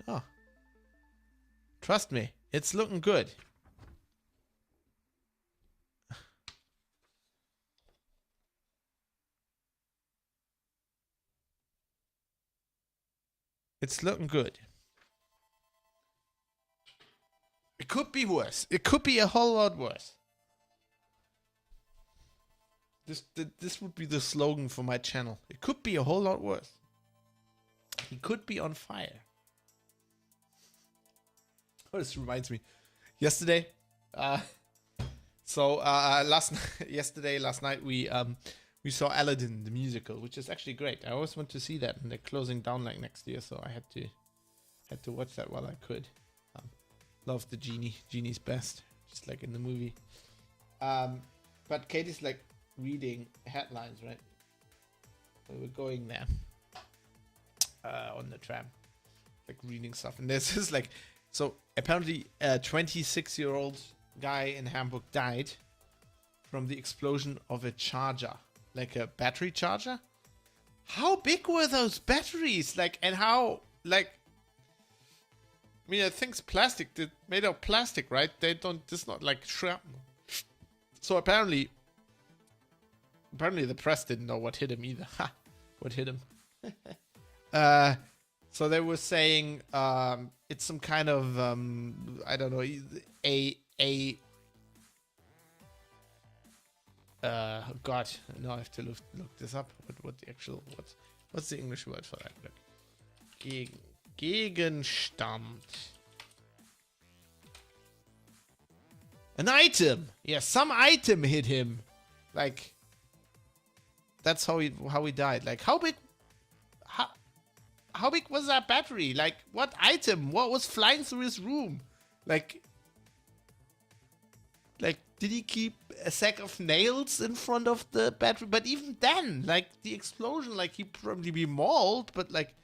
Oh. Trust me, it's looking good. It's looking good. It could be worse. It could be a whole lot worse. This would be the slogan for my channel. It could be a whole lot worse. He could be on fire. Oh, this reminds me. Yesterday, last night we saw Aladdin the musical, which is actually great. I always want to see that, and they're closing down like next year, so I had to watch that while I could. Love the genie. Genie's best, just like in the movie. But Katie's like reading headlines, right? We were going there on the tram, like reading stuff, and there's this like. So apparently a 26-year-old guy in Hamburg died from the explosion of a charger, like a battery charger. How big were those batteries? Like, and how, like, I mean, I think it's plastic. They're made of plastic, right? It's not like shrapnel. So apparently the press didn't know what hit him either. Ha! What hit him? So they were saying it's some kind of I don't know, God, now I have to look this up. What's the English word for that? Look. Gegenstand. An item. Yeah, some item hit him. Like, that's how he died. Like, how big was that battery? Like, what item? What was flying through his room? Like, did he keep a sack of nails in front of the battery? But even then, like, the explosion, like, he'd probably be mauled, but, like,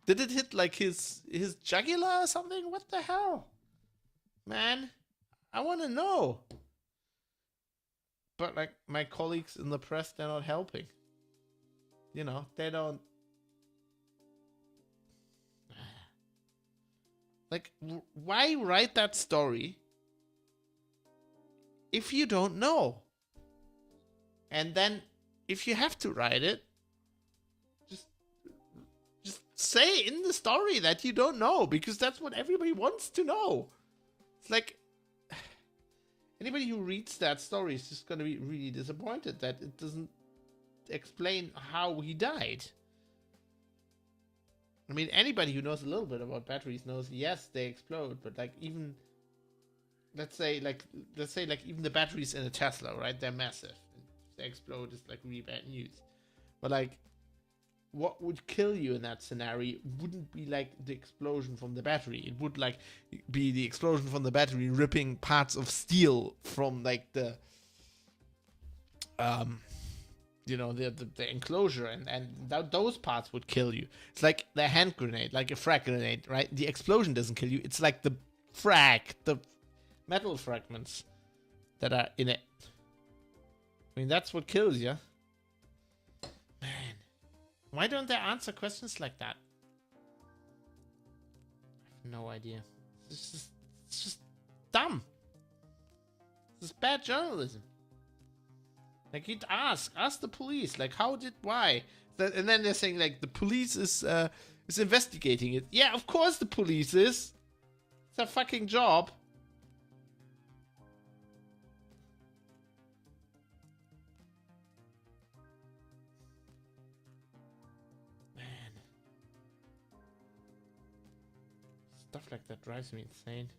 did it hit, like, his jugular or something? What the hell? Man, I want to know. But, like, my colleagues in the press, they're not helping. You know, they don't... Like, why write that story if you don't know? And then, if you have to write it, just say in the story that you don't know, because that's what everybody wants to know. It's like, anybody who reads that story is just going to be really disappointed that it doesn't explain how he died. I mean, anybody who knows a little bit about batteries knows, yes, they explode, but like even, let's say like even the batteries in a Tesla, right? They're massive. If they explode, it's like really bad news. But like, what would kill you in that scenario wouldn't be like the explosion from the battery. It would like be the explosion from the battery ripping parts of steel from like the you know, the enclosure, and those parts would kill you. It's like the hand grenade, like a frag grenade, right? The explosion doesn't kill you. It's like the metal fragments that are in it. I mean, that's what kills you. Man, why don't they answer questions like that? I have no idea. It's just dumb. This is bad journalism. Like, you'd ask the police, like, why? And then they're saying, like, the police is investigating it. Yeah, of course the police is. It's their fucking job. Man. Stuff like that drives me insane.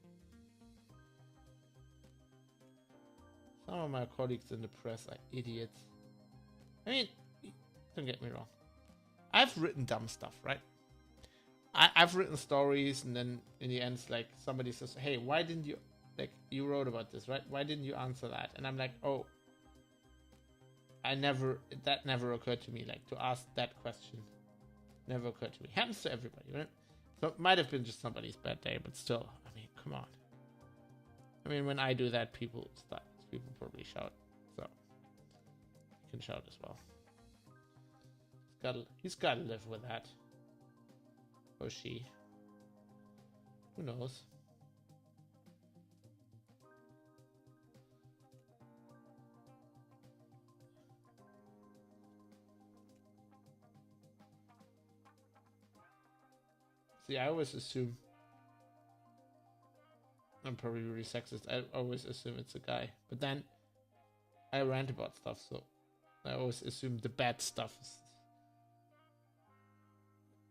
Some of my colleagues in the press are idiots. I mean, don't get me wrong. I've written dumb stuff, right? I've written stories, and then in the end, it's like somebody says, "Hey, why didn't you, like, you wrote about this, right? Why didn't you answer that?" And I'm like, "Oh, that never occurred to me, like, to ask that question. Never occurred to me. Happens to everybody, right? So it might have been just somebody's bad day, but still, I mean, come on. I mean, when I do that, people probably shout, so you can shout as well. He's gotta live with that, or she. Who knows? See, I always assume, I'm probably really sexist, I always assume it's a guy. But then I rant about stuff, so I always assume the bad stuff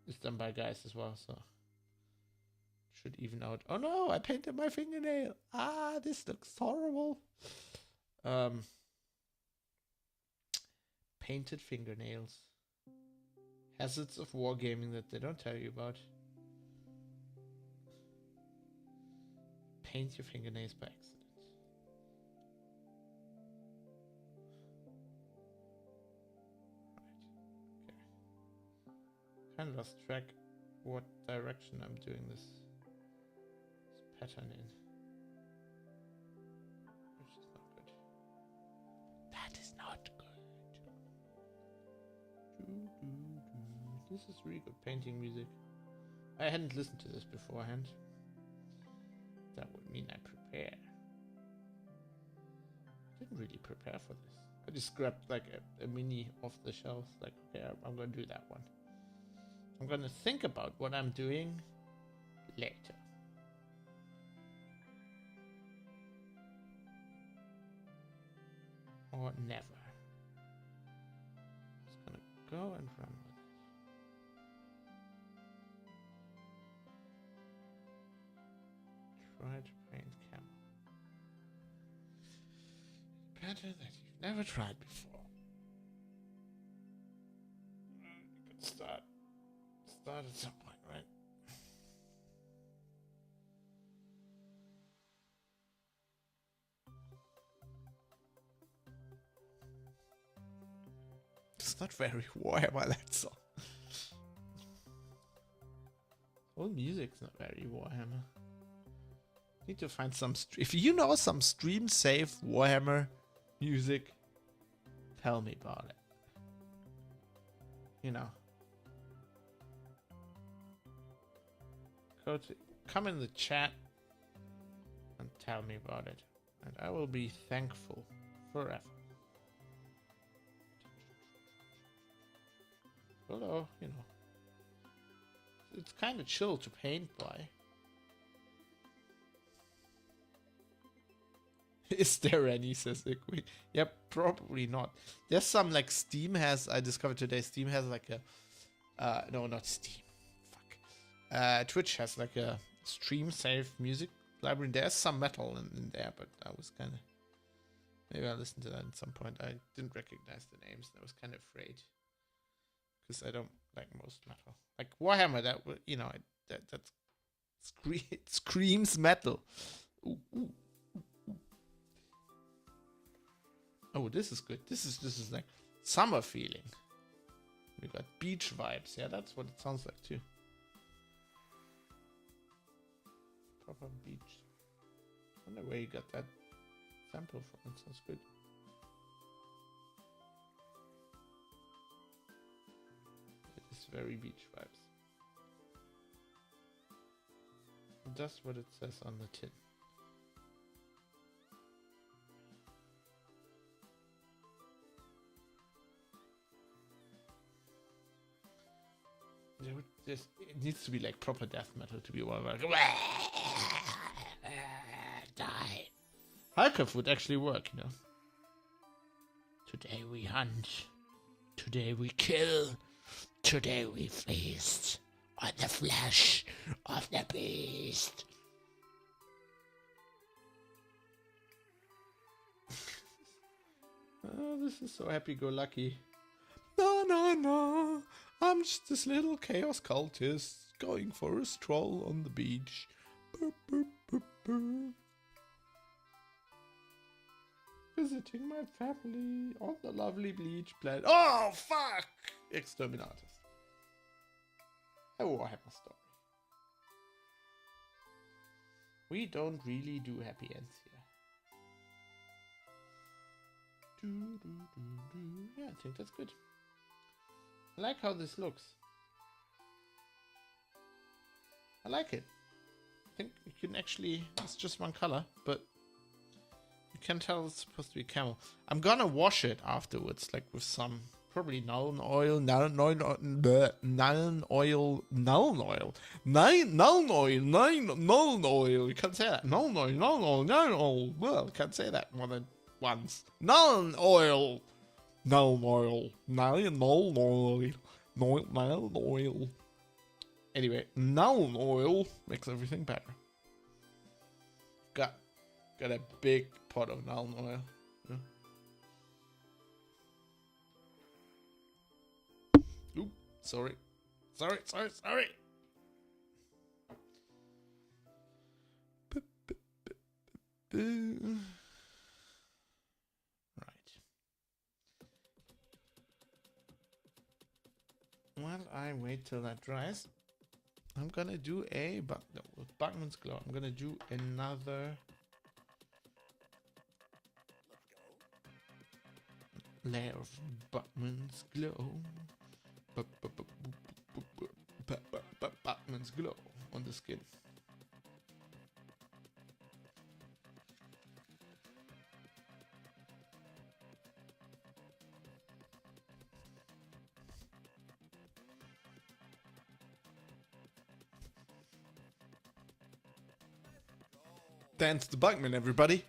is done by guys as well, so should even out. Oh no, I painted my fingernail. Ah, this looks horrible. Painted fingernails. Hazards of wargaming that they don't tell you about. Paint your fingernails by accident. Right. Okay. Kind of lost track what direction I'm doing this pattern in. Which is not good. That is not good. This is really good painting music. I hadn't listened to this beforehand. That would mean I prepare. didn't really prepare for this. I just grabbed like a mini off the shelf. Like, okay, I'm gonna do that one. I'm gonna think about what I'm doing later. Or never. Just gonna go and run with it. Try to paint camel. Pattern that you've never tried before. You could start at some point, right? It's not very Warhammer, that song. All music's not very Warhammer. Need to find some. If you know some stream safe Warhammer music, tell me about it. You know. Come in the chat and tell me about it. And I will be thankful forever. Although, you know, it's kind of chill to paint by. Is there any, says Iqui? Yep, probably not. There's some like Steam has, I discovered today, Steam has like a, no, not Steam. Fuck. Twitch has like a stream safe music library. There's some metal in there, but I was kind of, maybe I'll listen to that at some point. I didn't recognize the names. I was kind of afraid. Because I don't like most metal. Like Warhammer, that, you know, that screams metal. Ooh, ooh. Oh, this is good. This is like summer feeling. We got beach vibes. Yeah, that's what it sounds like too. Proper beach. I wonder where you got that sample from. It sounds good. It's very beach vibes. That's what it says on the tin. It needs to be like proper death metal to be one like die. Halkov would actually work, you know. Today we hunt. Today we kill. Today we feast on the flesh of the beast. Oh, this is so happy-go-lucky. No, no, no. I'm just this little chaos cultist going for a stroll on the beach. Burp, burp, burp, burp. Visiting my family on the lovely beach planet. Oh, fuck! Exterminators. A Warhammer story. We don't really do happy ends here. Yeah, I think that's good. I like how this looks. I like it. I think you can actually, it's just one color, but you can tell it's supposed to be camel. I'm gonna wash it afterwards, like with some, probably Nuln oil, Nuln oil. You can't say that. Nuln oil. Well, you can't say that more than once. Nuln oil. Anyway, Nuln oil makes everything better. Got a big pot of Nuln oil. Yeah. Oop, sorry. While I wait till that dries, I'm gonna do a with Buckman's Glow. I'm gonna do another layer of Buckman's Glow. Buckman's Glow on the skin. Dance the Bugman, everybody.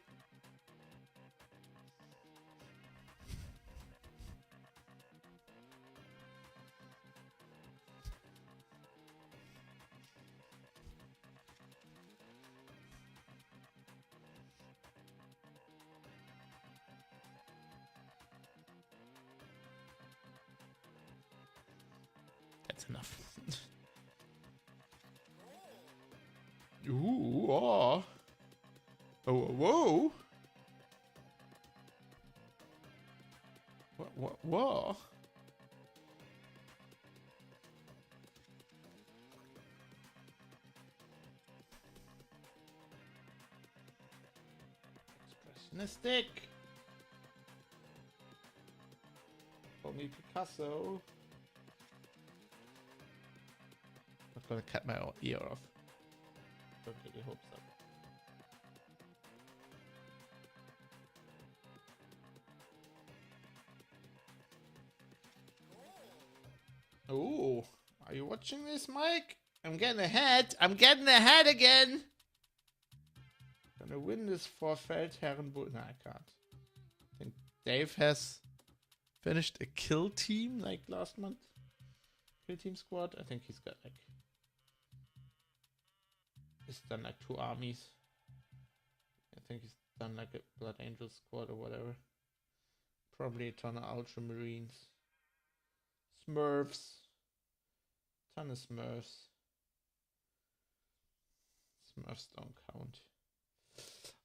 That's enough. Ooh, oh. Oh, whoa. Whoa. Expressionistic. Call me Picasso. I'm gonna cut my ear off. Don't get your hopes up. Oh, are you watching this, Mike? I'm getting ahead. I'm getting ahead again. Gonna win this for Feldherrenbull. No, I can't. I think Dave has finished a kill team like last month. Kill team squad. I think he's got like. He's done like 2 armies. I think he's done like a Blood Angel squad or whatever. Probably a ton of Ultramarines. Smurfs. Ton of Smurfs. Smurfs don't count.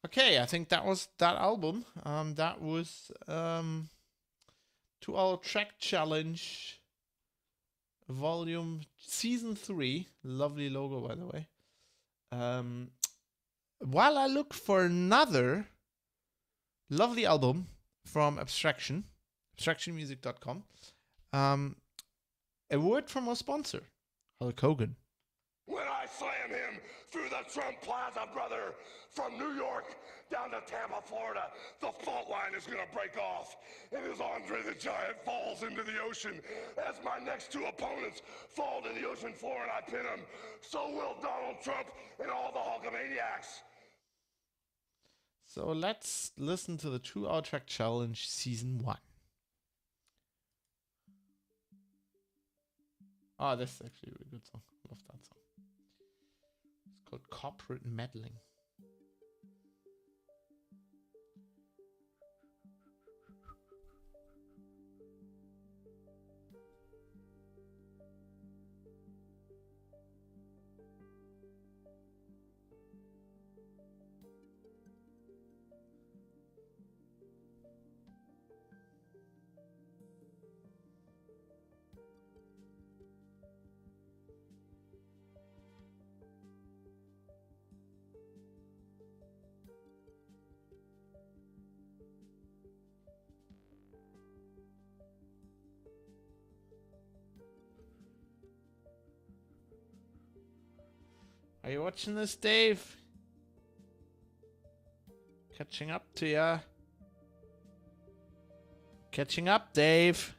Okay, I think that was that album. That was 2-hour track challenge. Volume season 3. Lovely logo, by the way. While I look for another lovely album from Abstraction, abstractionmusic.com, a word from our sponsor, Hulk Hogan. When I slam him through the Trump Plaza, brother, from New York down to Tampa, Florida, the fault line is going to break off. And as Andre the Giant falls into the ocean, as my next 2 opponents fall to the ocean floor and I pin them, so will Donald Trump and all the Hulkamaniacs. So let's listen to the 2-hour track challenge season 1. Oh, this is actually a really good song. Love that song. It's called Corporate Meddling. Are you watching this, Dave? Catching up to ya. Catching up, Dave.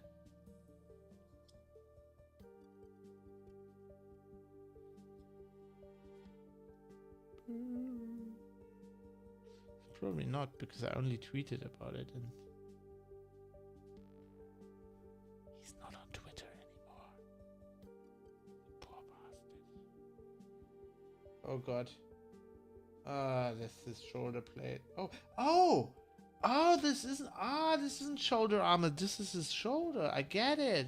Probably not, because I only tweeted about it and he's not on Twitter anymore. Poor bastard. Oh god. This is shoulder plate. Oh, this isn't shoulder armor. This is his shoulder. I get it.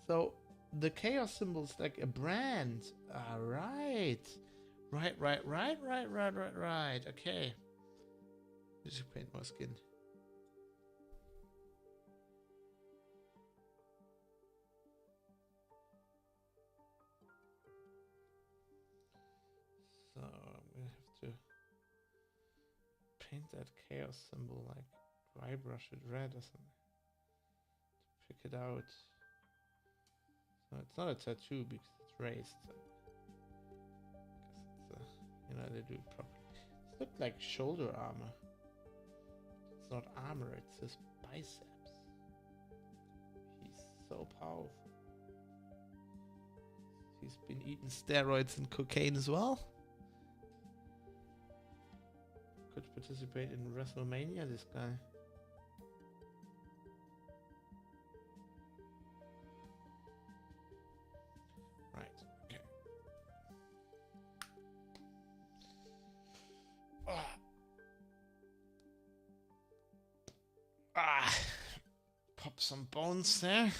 So the chaos symbol's like a brand. Right. Right. Okay. Just paint more skin. So I'm gonna have to paint that chaos symbol, like dry brush it red or something to pick it out. So it's not a tattoo because it's raised. So I guess it's they do it properly. It looked like shoulder armor. It's not armor, it's his biceps. He's so powerful. He's been eating steroids and cocaine as well. participate in WrestleMania, this guy. Right, okay. Pop some bones there.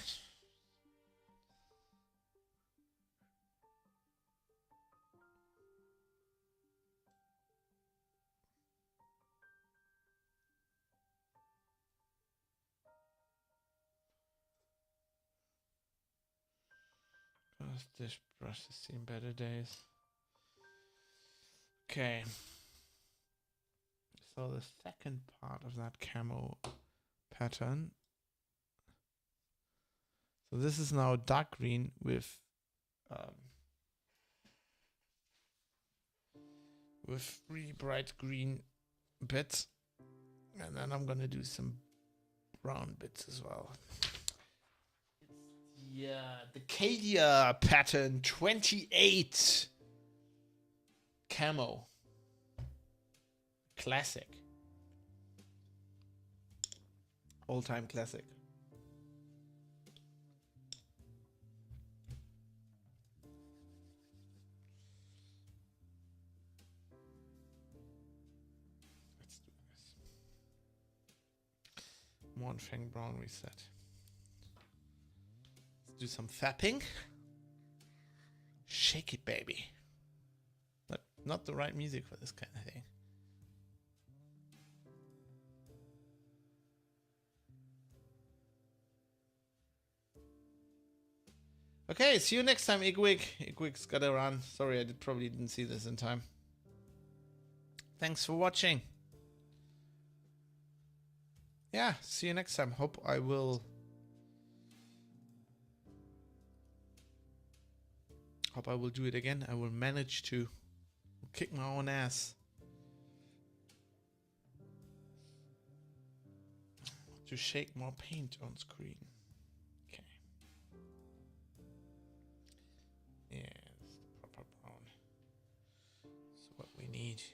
This brush has seen better days. Okay. So the second part of that camo pattern. So this is now dark green with three bright green bits, and then I'm gonna do some brown bits as well. Yeah, the Cadia pattern 28 camo. Classic. All-time classic. Let's do this. Mornfang Brown reset. Do some fapping. Shake it, baby. Not the right music for this kind of thing. Okay, see you next time, Igwig. Igwig's gotta run. Sorry, I probably didn't see this in time. Thanks for watching. Yeah, see you next time. Hope I will do it again. I will manage to kick my own ass. To shake more paint on screen. Okay. Yeah, it's the proper brown. This is what we need. This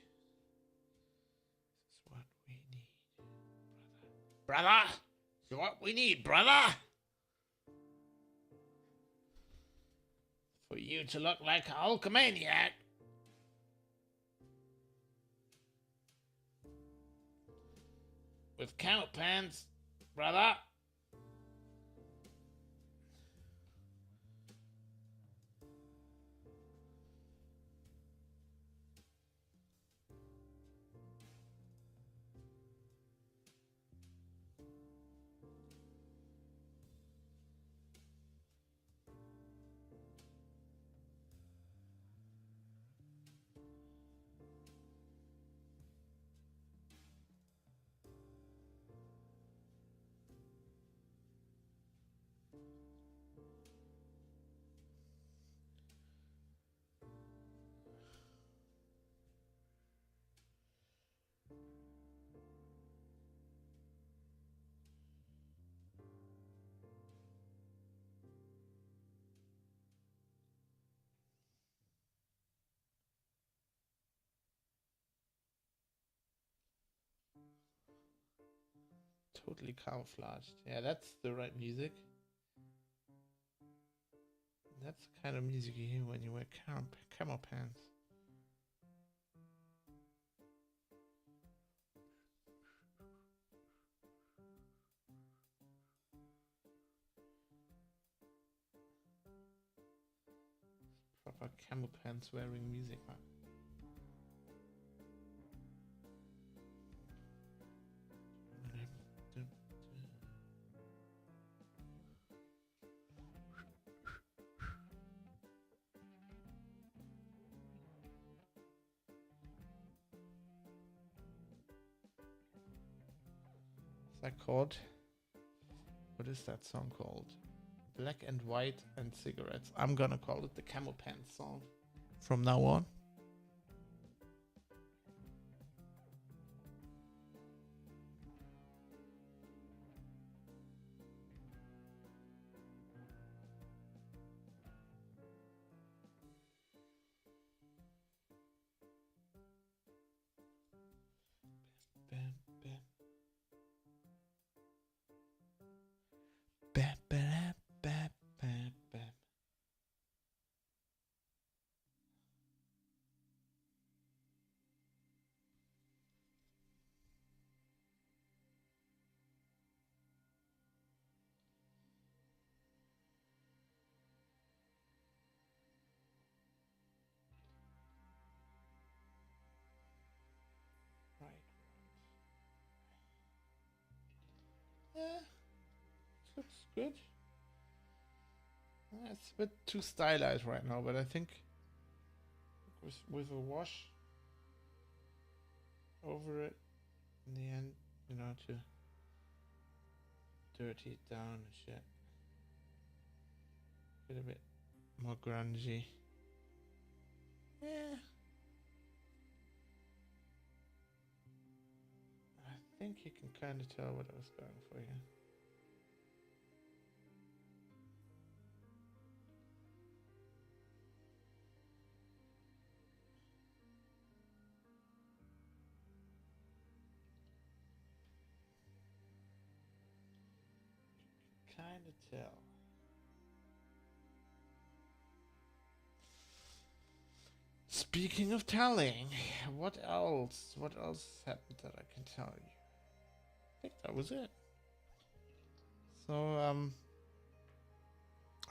is what we need. Brother! This is what we need, brother! For you to look like a Hulkamaniac. With count pants, brother. Totally camouflaged. Yeah, that's the right music. That's the kind of music you hear when you wear camo pants. Proper camo pants wearing music, huh? Is that called? What is that song called? Black and White and Cigarettes. I'm gonna call it the Camo Pants song from now on. Bam, bam, bam, bam, bam. Right. Yeah, looks good. It's a bit too stylized right now, but I think with a wash over it in the end, you know, to dirty it down and shit. Get a bit more grungy. Yeah. I think you can kind of tell what I was going for here. Kind of tell. Speaking of telling, what else? What else happened that I can tell you? I think that was it. So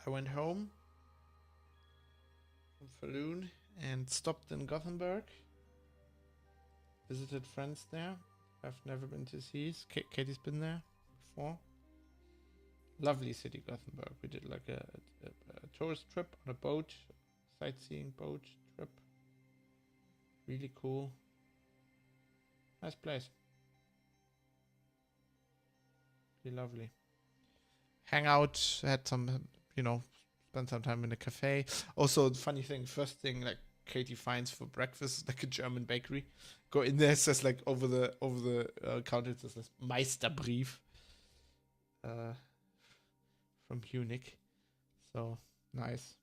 I went home from Falun and stopped in Gothenburg. Visited friends there. I've never been to see. Katie's been there before. Lovely city, Gothenburg. We did like a tourist trip on a boat, sightseeing boat trip. Really cool. Nice place. Really lovely. Hang out, had some, you know, spent some time in a cafe. Also, the funny thing, first thing like Katie finds for breakfast is like a German bakery. Go in there, it says like over the counter, it says this Meisterbrief from Munich. So nice.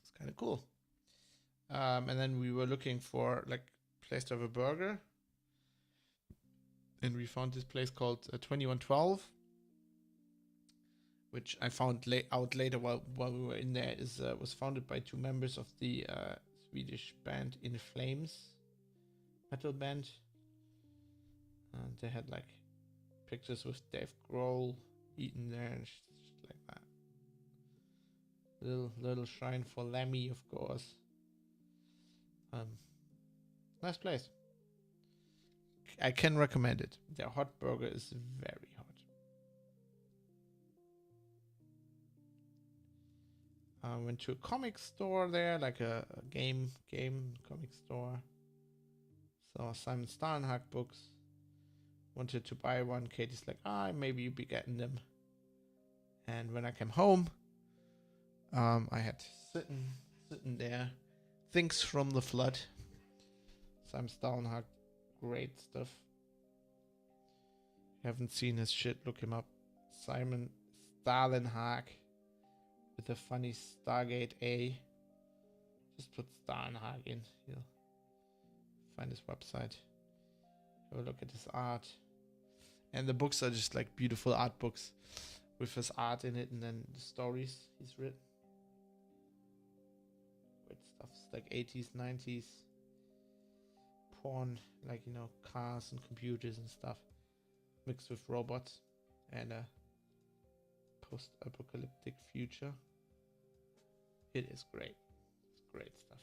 It's kind of cool. And then we were looking for like place to have a burger, and we found this place called 2112, which I found out later while we were in there was founded by two members of the Swedish band In Flames, metal band. And they had like pictures with Dave Grohl eating there and shit like that. Little shrine for Lemmy, of course. Nice place. I can recommend it. Their hot burger is very hot. I went to a comic store there, like a game comic store. Saw Simon Steinhack books. Wanted to buy one. Katie's like, maybe you'll be getting them. And when I came home, I had sitting there, Things from the Flood. Simon Steinhack, great stuff. Haven't seen his shit, look him up. Simon Stalenhag with a funny Stargate A. Just put Stalenhag in. You'll find his website. Have a look at his art. And the books are just like beautiful art books with his art in it and then the stories he's written. Great stuff. It's like 80s, 90s porn, like, you know, cars and computers and stuff mixed with robots and a post-apocalyptic future. It is great. It's great stuff.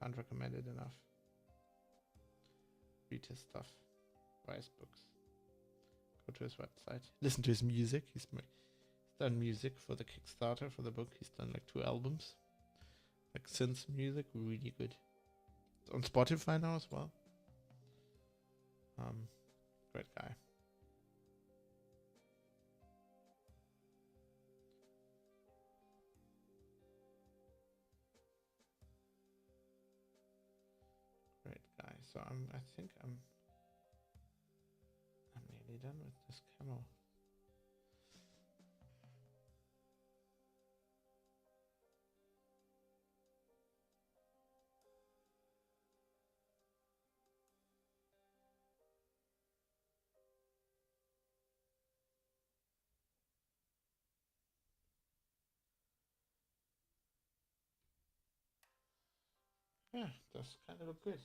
Can't recommend it enough. Read his stuff. Buy his books. Go to his website. Listen to his music. He's done music for the Kickstarter for the book. He's done like 2 albums. Like synth music. Really good. It's on Spotify now as well. Great guy. Great guy. So I think I'm nearly done with this camo. Yeah, does kind of look good.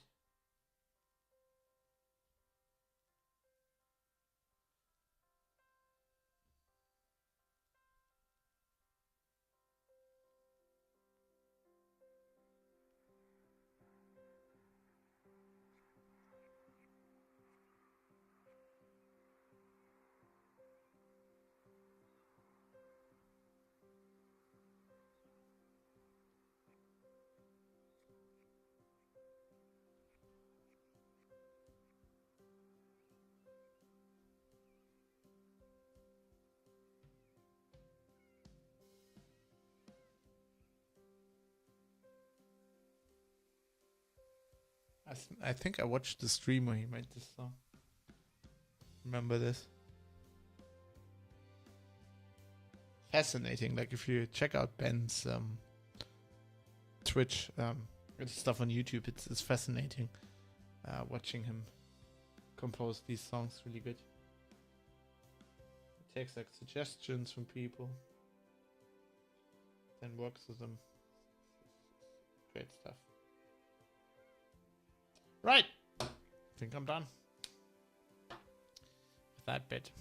I think I watched the stream where he made this song. Remember this? Fascinating. Like if you check out Ben's Twitch stuff on YouTube, it's fascinating watching him compose these songs. Really good. He takes like suggestions from people, then works with them. Great stuff. Right. I think I'm done with that bit.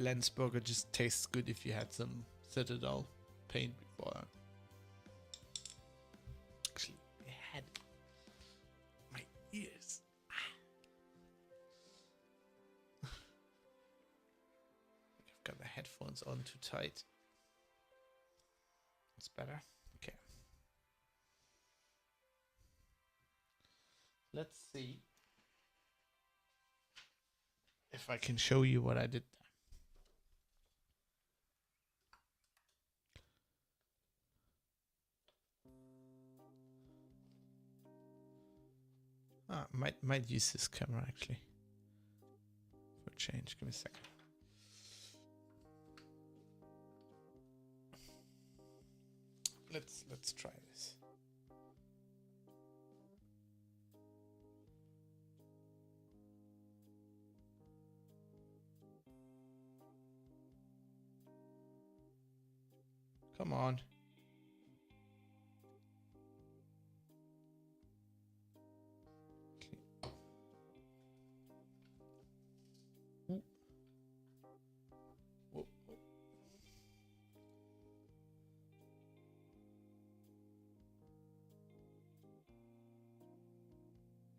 Lensburger just tastes good if you had some Citadel paint before. Actually, I had my ears. I've got the headphones on too tight. It's better. Okay. Let's see if I can show you what I did. Might use this camera actually for a change. Give me a second. Let's try this. Come on.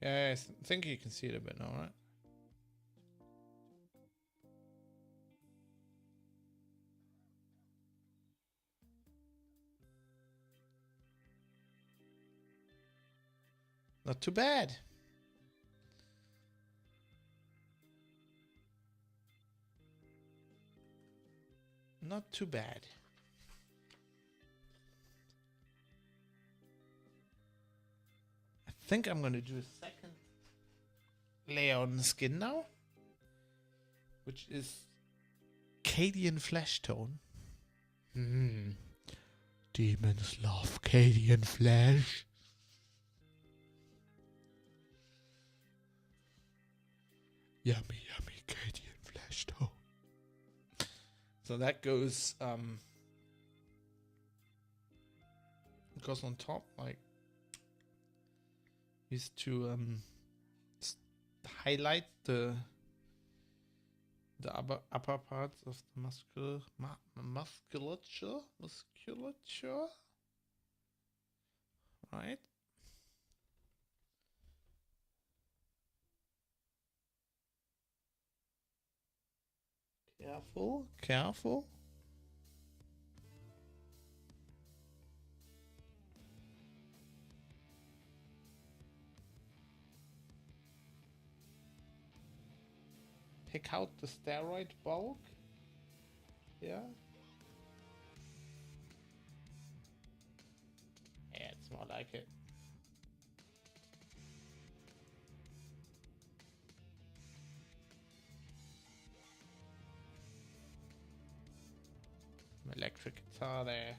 Yeah, I think you can see it a bit now, right? Not too bad. Not too bad. I think I'm going to do a second layer on the skin now, which is Cadian flesh tone. Demons love Cadian flesh. Yummy, yummy Cadian flesh tone. So that goes on top, like is to highlight the upper parts of the musculature, right? Careful. Pick out the steroid bulk. Yeah. Yeah, it's more like it. Some electric guitar there.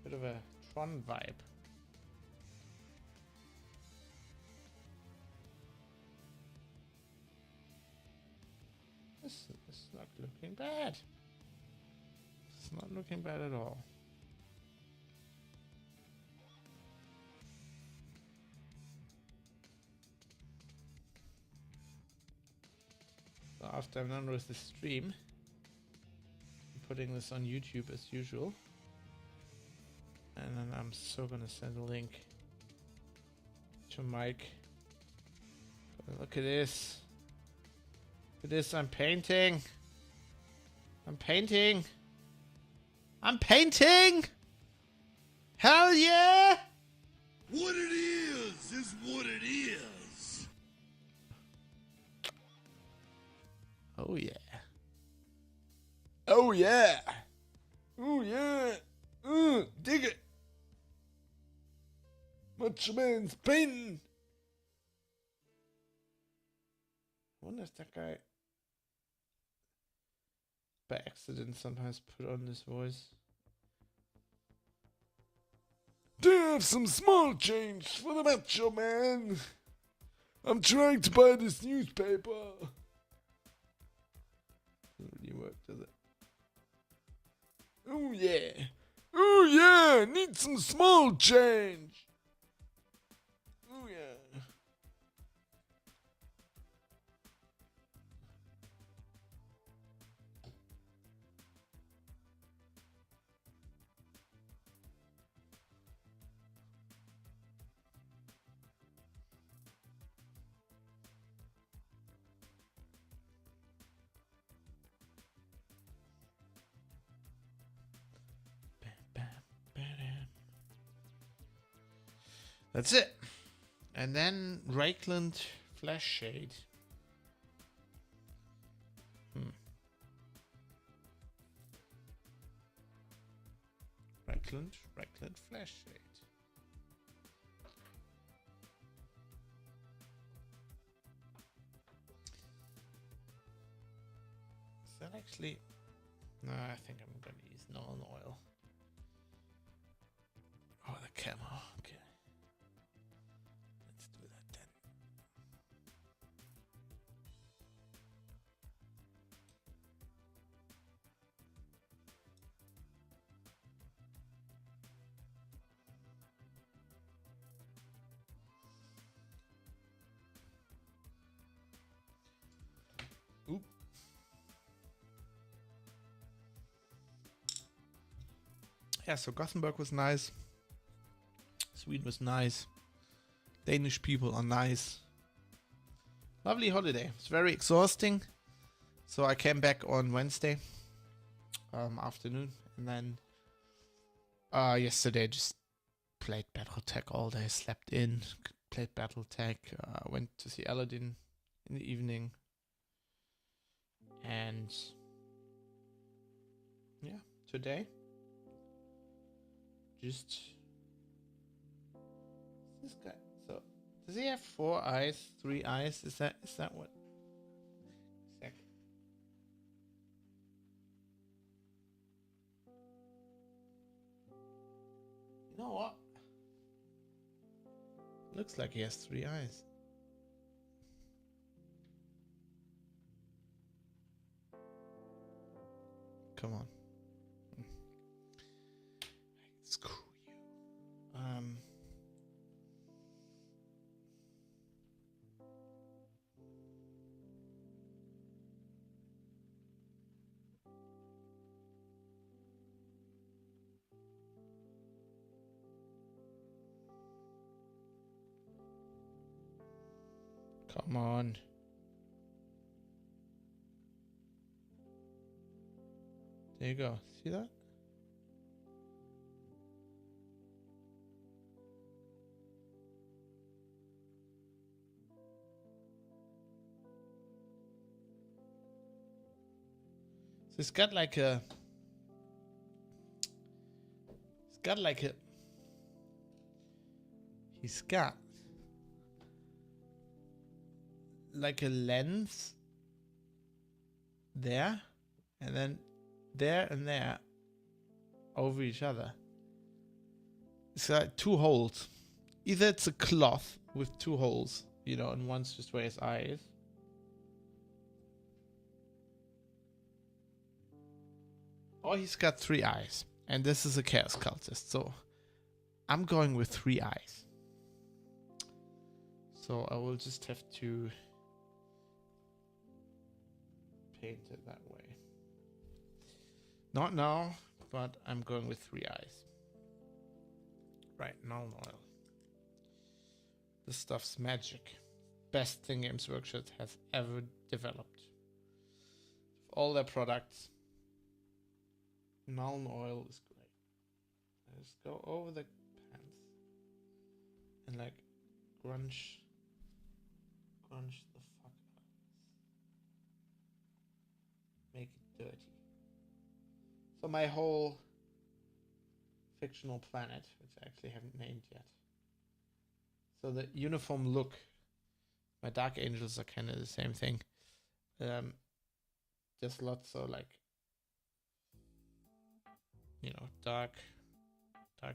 Bit of a Tron vibe. This is not looking bad. It's not looking bad at all. So after I'm done with the stream, I'm putting this on YouTube as usual. And then I'm so gonna send a link to Mike. Look at this. Look at this, I'm painting. I'm painting. I'm painting! Hell yeah! What it is what it is. Oh yeah. Oh yeah. Oh yeah. Dig it. Macho Man's painting. I wonder if that guy by accident sometimes put on this voice. Do you have some small change for the Macho Man? I'm trying to buy this newspaper. Doesn't really work, does it? Oh yeah. Oh yeah, need some small change. Oh yeah. That's it. And then Rakeland Flash Shade. Rakeland Flash Shade. Is that actually... No, I think I'm going to use non-oil. Oh, the camo. Okay. Let's do that then. Oop. Yeah, so Gothenburg was nice. Sweden was nice. Danish people are nice. Lovely holiday. It's very exhausting. So I came back on Wednesday afternoon, and then yesterday just played BattleTech all day, slept in, played BattleTech, went to see Aladdin in the evening, and yeah, today just this guy. So does he have 4 eyes, 3 eyes? Is that what? Exactly. You know what? Looks like he has 3 eyes. Come on. Screw you. Come on. There you go. See that? So it's got like a... It's got like a... He's got like a lens there, and then there and there over each other. It's like 2 holes. Either it's a cloth with 2 holes, you know, and one's just where his eye is. Or he's got 3 eyes. And this is a chaos cultist, so I'm going with 3 eyes. So I will just have to paint it that way. Not now, but I'm going with 3 eyes. Right, null oil. This stuff's magic. Best thing Games Workshop has ever developed. All their products, null oil is great. I just go over the pants and like grunge the fuck out. Make it dirty. So my whole fictional planet, which I actually haven't named yet. So the uniform look, my Dark Angels are kind of the same thing. Just lots of like, you know, dark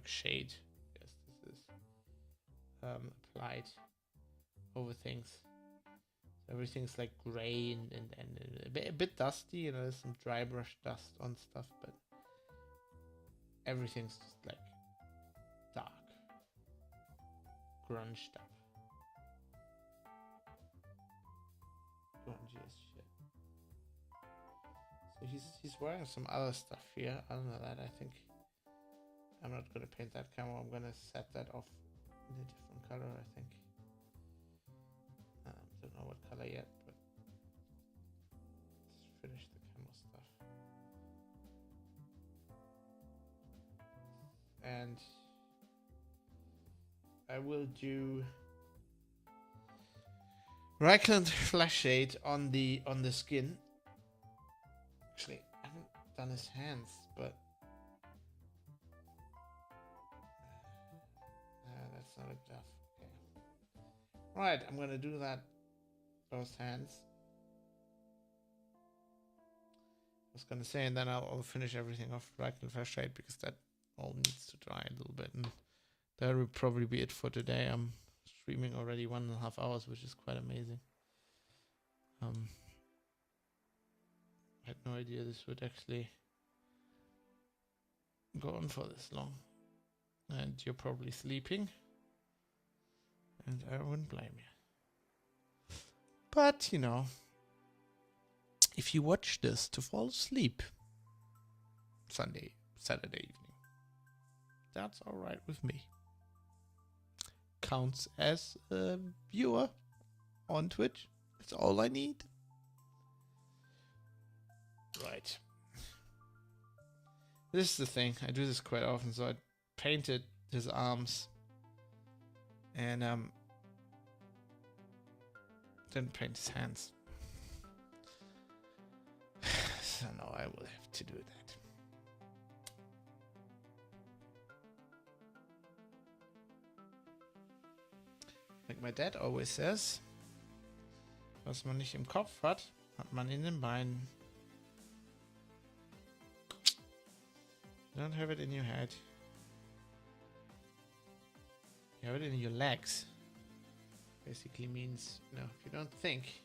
shade. Yes, this is applied over things. Everything's like gray and a bit dusty, you know, there's some dry brush dust on stuff, but everything's just like dark, grunged up, grungy as shit. So he's wearing some other stuff here. I don't know that. I think I'm not gonna paint that camera. I'm gonna set that off in a different color. I think. Don't know what color yet, but let's finish the camo stuff. And I will do Reichland Flash Shade on the skin. Actually, I haven't done his hands, but that's not a glove. Okay. Right, I'm gonna do that. Those hands. I was gonna say, and then I'll finish everything off Reichland Flash Shade because that all needs to dry a little bit, and that will probably be it for today. I'm streaming already 1.5 hours, which is quite amazing. I had no idea this would actually go on for this long. And you're probably sleeping. And I wouldn't blame you. But, you know, if you watch this to fall asleep Saturday evening, that's alright with me. Counts as a viewer on Twitch. That's all I need. Right. This is the thing. I do this quite often. So I painted his arms and didn't paint his hands. So now I will have to do that. Like my dad always says, was man nicht im Kopf hat, hat man in den Beinen. You don't have it in your head. You have it in your legs. Basically means, you know, if you don't think,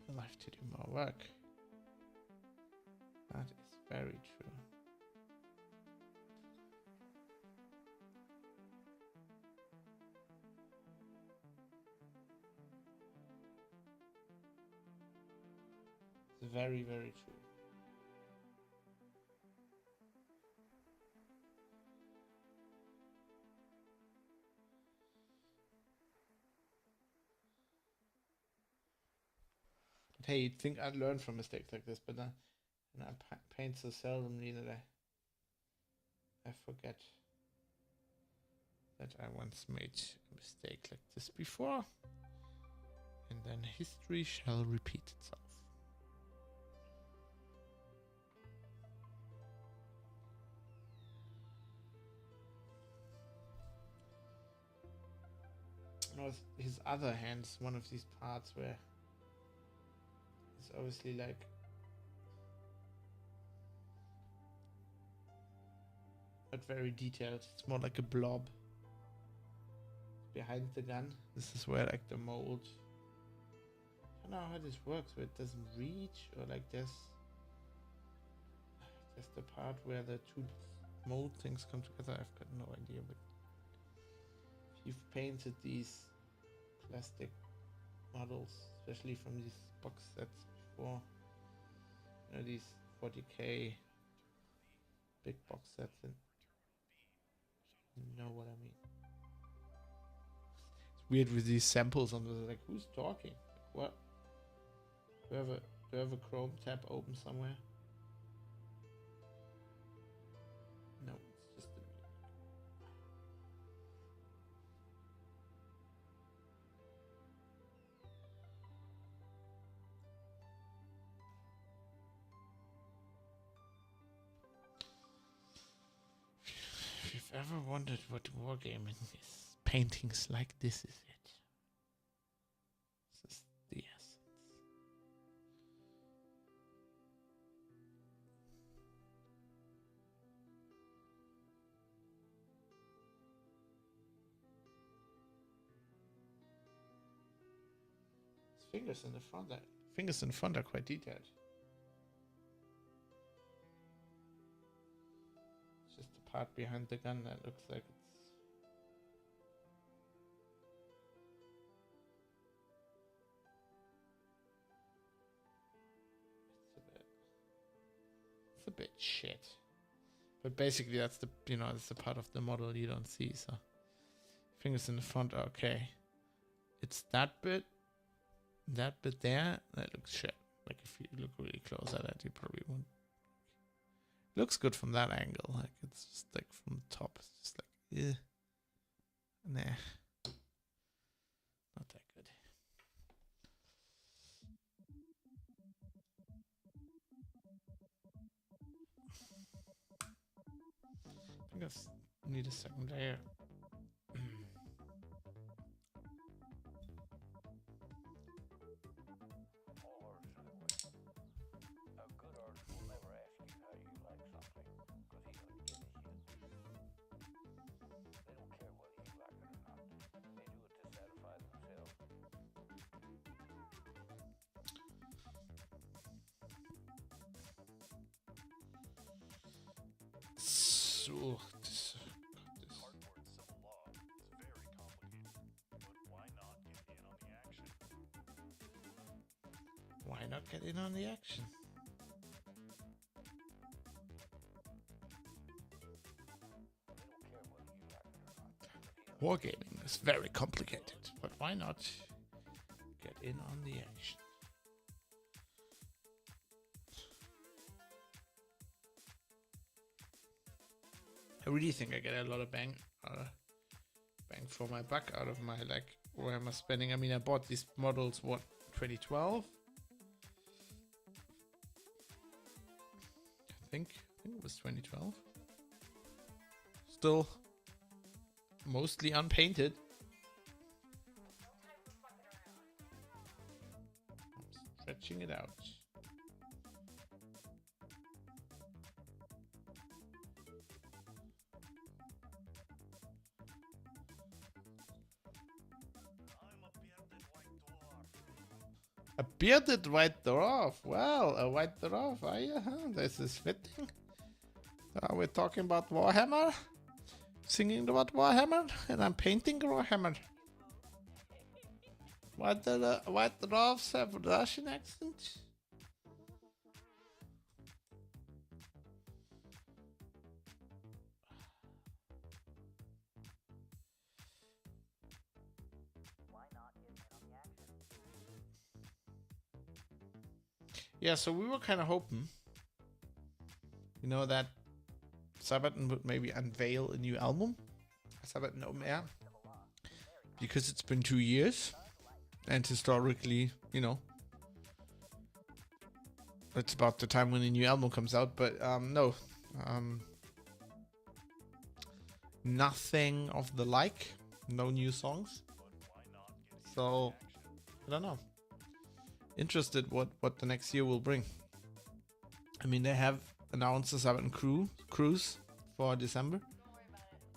you'll have to do more work. That is very true. It's very, very true. But hey, you'd think I'd learn from mistakes like this, but and I paint so seldomly that I forget that I once made a mistake like this before, and then history shall repeat itself. No, his other hand is one of these parts where it's obviously like Not very detailed. It's more like a blob behind the gun. This is where like the mold. I don't know how this works, where it doesn't reach, or like there's the part where the two mold things come together. I've got no idea, but if you've painted these plastic models, especially from these box sets before, you know, these 40k big box sets, and you know what I mean. It's weird with these samples on the, like, who's talking? Like, what? Do I have a Chrome tab open somewhere? No, it's just the music. If you've ever wondered what wargaming is, paintings like this is it. This is the essence. Fingers in the front are quite detailed. It's just the part behind the gun that looks like it's a bit shit. But basically that's the that's the part of the model you don't see, so fingers in the front are okay. It's that bit there, that looks shit. Like if you look really close at it, you probably won't. Looks good from that angle. Like it's just like from the top, it's just like, eh. Nah. Not that good. I think I need a second layer. So, this. Cardboard civil law is very complicated, but why not get in on the action? Why not get in on the action? Wargaming is very complicated, but why not get in on the action? I really think I get a lot of bang for my buck out of my Warhammer spending. I mean, I bought these models 2012. I think it was 2012. Still mostly unpainted. I'm stretching it out. A bearded white dwarf. Well, a white dwarf. Are you? Huh? This is fitting. Are we talking about Warhammer? Singing about Warhammer, and I'm painting Warhammer. Why do the white dwarfs have a Russian accent? Yeah, so we were kind of hoping, that Sabaton would maybe unveil a new album, Sabaton Omer, because it's been 2 years, and historically, it's about the time when a new album comes out. But no, nothing of the like, no new songs. So I don't know. Interested what the next year will bring. I mean, they have announced the Sabaton cruise for December.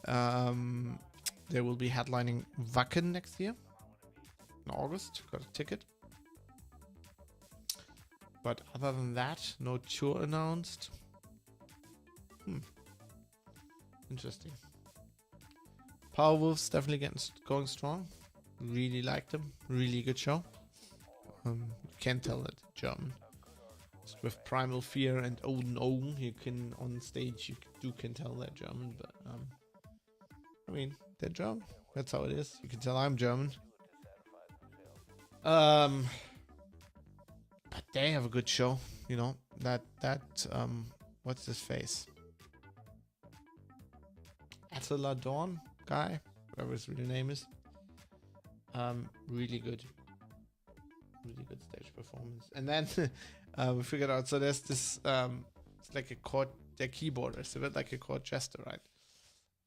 They will be headlining Wacken next year in August. Got a ticket. But other than that, no tour announced. Interesting. Powerwolves definitely going strong. Really liked them. Really good show. You can't tell that German. Just with Primal Fear and Odin Ogen, you can on stage you can tell they're German, but I mean they're German. That's how it is. You can tell I'm German. But they have a good show, you know. That what's his face? Attila Dawn guy, whatever his real name is. Really good stage performance. And then we figured out, so there's this it's like a chord, they're keyboarders, a bit like a chord jester, right?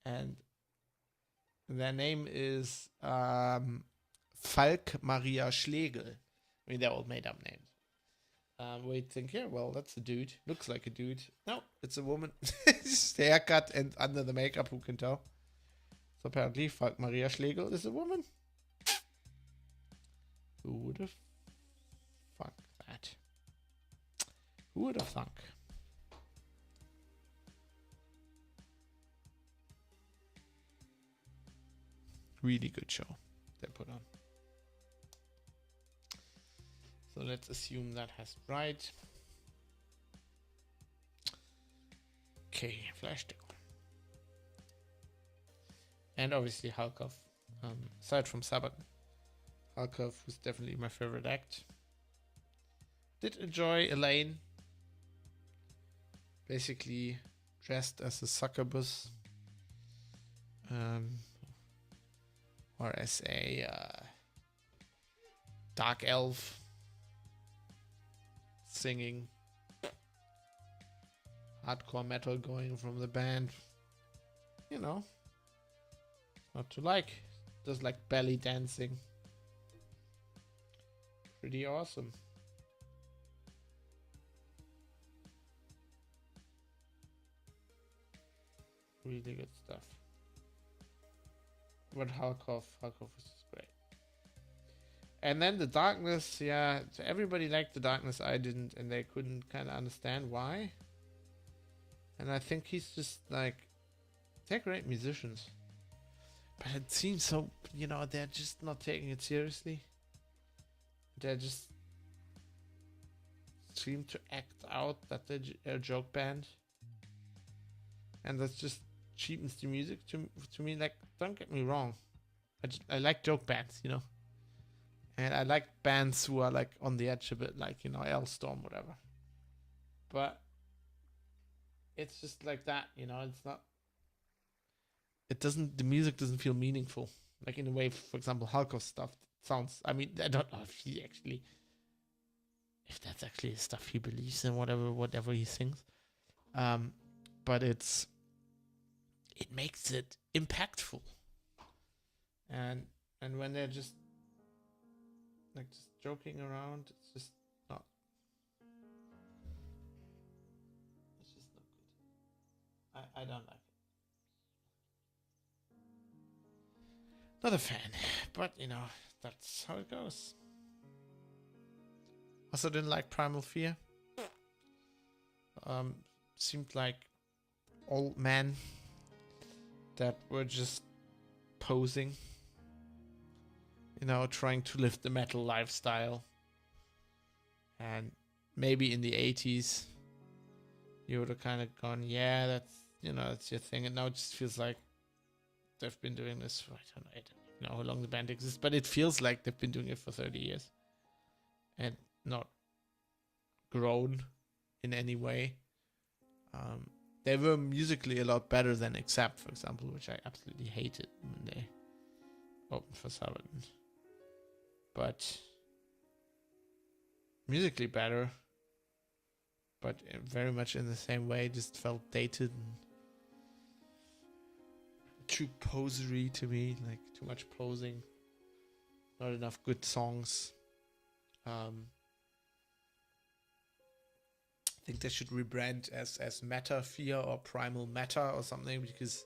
And their name is Falk Maria Schlegel. I mean, they're all made up names. We think, yeah, well, that's a dude. Looks like a dude. No, it's a woman. Just haircut and under the makeup, who can tell? So apparently, Falk Maria Schlegel is a woman. Who would have thunk that? Who would have thunk? Really good show they put on. So let's assume that has right. Okay, Flash Tickle. And obviously Halkov. Aside from Sabat, Halkov was definitely my favorite act. Did enjoy Elaine. Basically dressed as a succubus. Or as a dark elf. Singing hardcore metal going from the band. You know, not to like. Just like belly dancing. Pretty awesome. Really good stuff. But Halkov was great. And then the darkness, yeah, so everybody liked the darkness. I didn't, and they couldn't kind of understand why. And I think he's just like, they're great musicians. But it seems so, you know, they're just not taking it seriously. They just seem to act out that they're a joke band. And that just cheapens the music to me. Like, don't get me wrong. I like joke bands, you know. And I like bands who are like on the edge a bit, like, you know, Elstorm, whatever. But it's just like that, you know. It's not. The music doesn't feel meaningful. Like in a way, for example, Halkov stuff sounds. I mean, I don't know if that's actually stuff he believes in, whatever he sings. But it makes it impactful. And when they're just joking around, it's just not good. I don't like it. Not a fan, but you know, that's how it goes. Also didn't like Primal Fear. Seemed like old men that were just posing, you know, trying to live the metal lifestyle. And maybe in the 80s you would have kind of gone, yeah, that's your thing. And now it just feels like they've been doing this for, I don't know how long the band exists, but it feels like they've been doing it for 30 years and not grown in any way. They were musically a lot better than Accept, for example, which I absolutely hated when they opened for Sabaton. But musically better, but very much in the same way, just felt dated and too posery to me, like too much posing, not enough good songs. think they should rebrand as Matter Fear or Primal Matter or something, because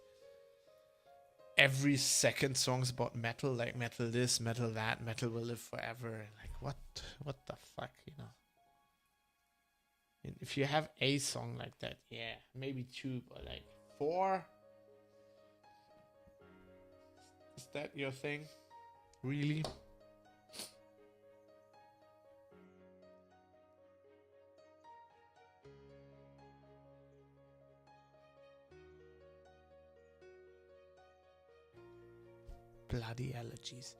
every second song's about metal, like metal this, metal that, metal will live forever. Like what the fuck, you know? And if you have a song like that, yeah, maybe 2, but like 4? Is that your thing? Really? Bloody allergies.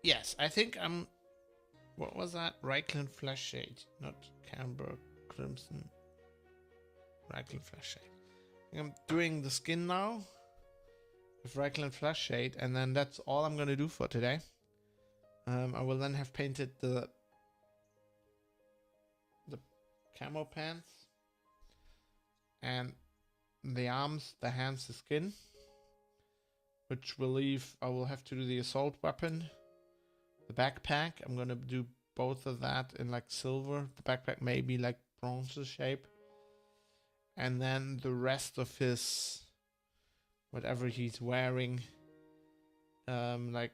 Yes, I think I'm. What was that? Reichland Flash Shade, not Camber Crimson. Reichland Flash Shade. I'm doing the skin now with Reichland Flash Shade, and then that's all I'm gonna do for today. I will then have painted the camo pants and the arms, the hands, the skin. Which will leave, I will have to do the assault weapon, the backpack. I'm gonna do both of that in like silver. The backpack maybe like bronze shape. And then the rest of his, whatever he's wearing, like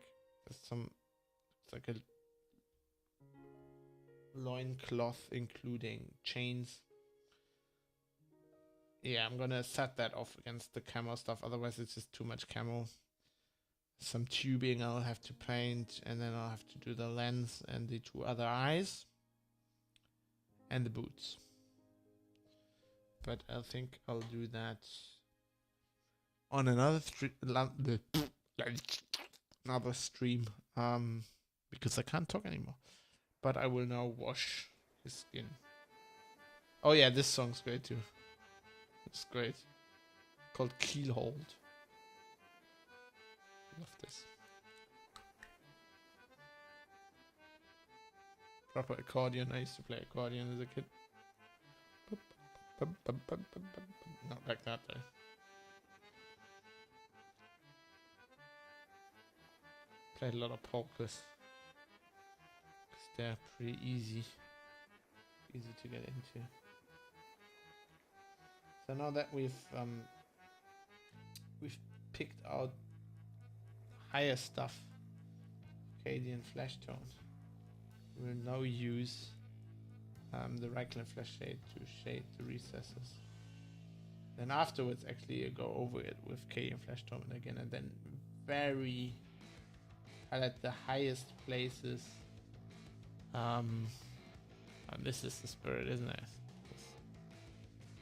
some, it's like a loincloth including chains. Yeah, I'm gonna set that off against the camo stuff, otherwise it's just too much camo. Some tubing I'll have to paint, and then I'll have to do the lens and the 2 other eyes. And the boots. But I think I'll do that on another stream, because I can't talk anymore. But I will now wash his skin. Oh yeah, this song's great too. It's great. Called Keelhold. Love this. Proper accordion. I used to play accordion as a kid. Not like that though. Played a lot of polkas. Because they're pretty easy. Easy to get into. So now that we've picked out higher stuff, Acadian flesh tones, we'll now use the Reichland flesh shade to shade the recesses. Then afterwards, actually, go over it with Acadian flesh tone again, and then very highlight the highest places. And this is the spirit, isn't it?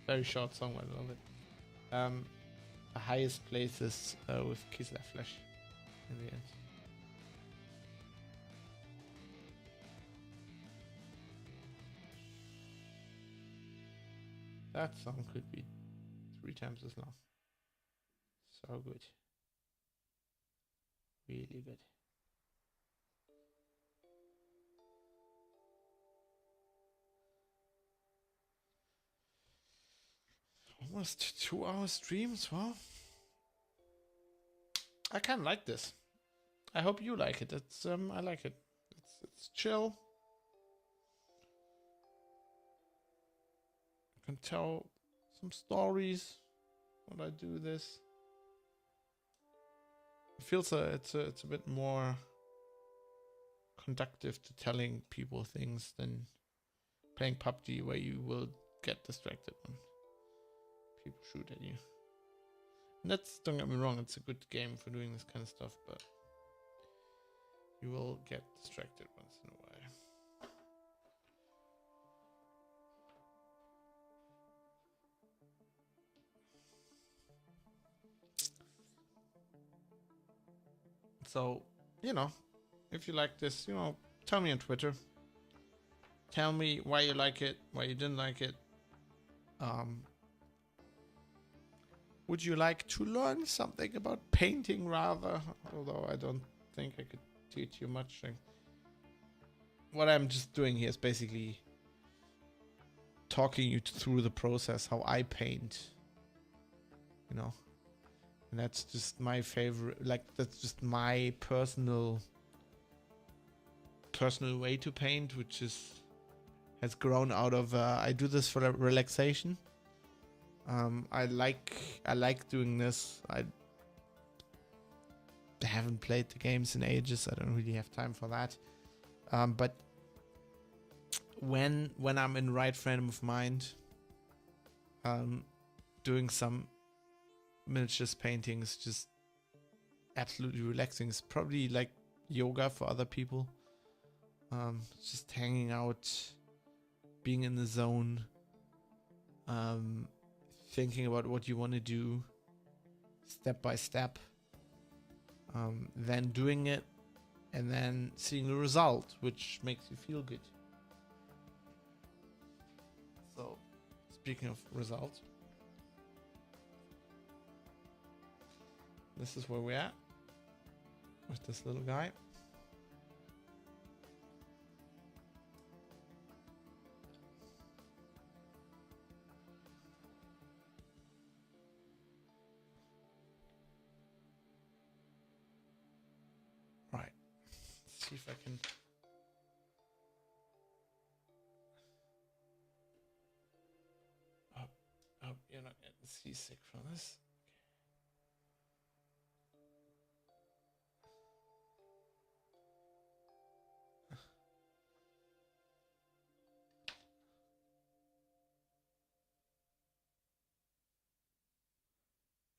Very short song, but I love it. The highest places with Kislev flesh in the end. That song could be 3 times as long. So good. Really good. Almost 2-hour streams, wow. I kind of like this. I hope you like it. It's I like it. It's chill. I can tell some stories when I do this. It feels it's a bit more conductive to telling people things than playing PUBG, where you will get distracted when people shoot at you. And that's, don't get me wrong, it's a good game for doing this kind of stuff, but you will get distracted once in a while. So, you know, if you like this, you know, tell me on Twitter. Tell me why you like it, why you didn't like it. Would you like to learn something about painting rather? Although I don't think I could teach you much. What I'm just doing here is basically talking you through the process, how I paint. You know? And that's just my favorite, like, that's just my personal way to paint, which is has grown out of I do this for relaxation. I like doing this. I haven't played the games in ages. I don't really have time for that. But when I'm in right frame of mind, doing some miniatures painting is just absolutely relaxing. It's probably like yoga for other people. Just hanging out, being in the zone, thinking about what you want to do step by step, then doing it, and then seeing the result, which makes you feel good. So, speaking of result, this is where we're at with this little guy. Right. Let's see if I can. Oh, you're not getting seasick from this.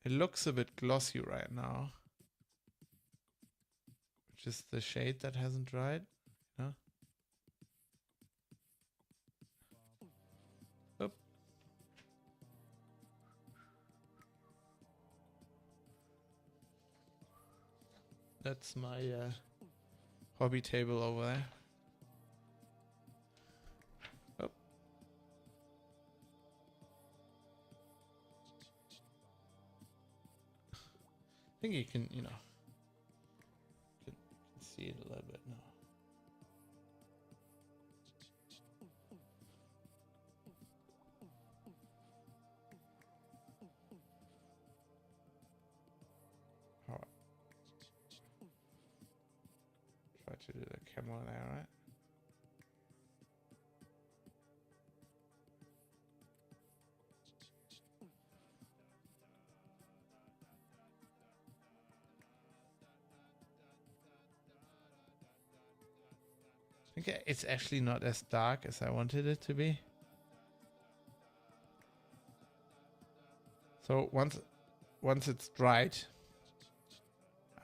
It looks a bit glossy right now, which is the shade that hasn't dried. No? Oop. That's my hobby table over there. Oop. I think you can, can see it a little bit now. All right. Try to do the camera there, right? I think it's actually not as dark as I wanted it to be. So once it's dried,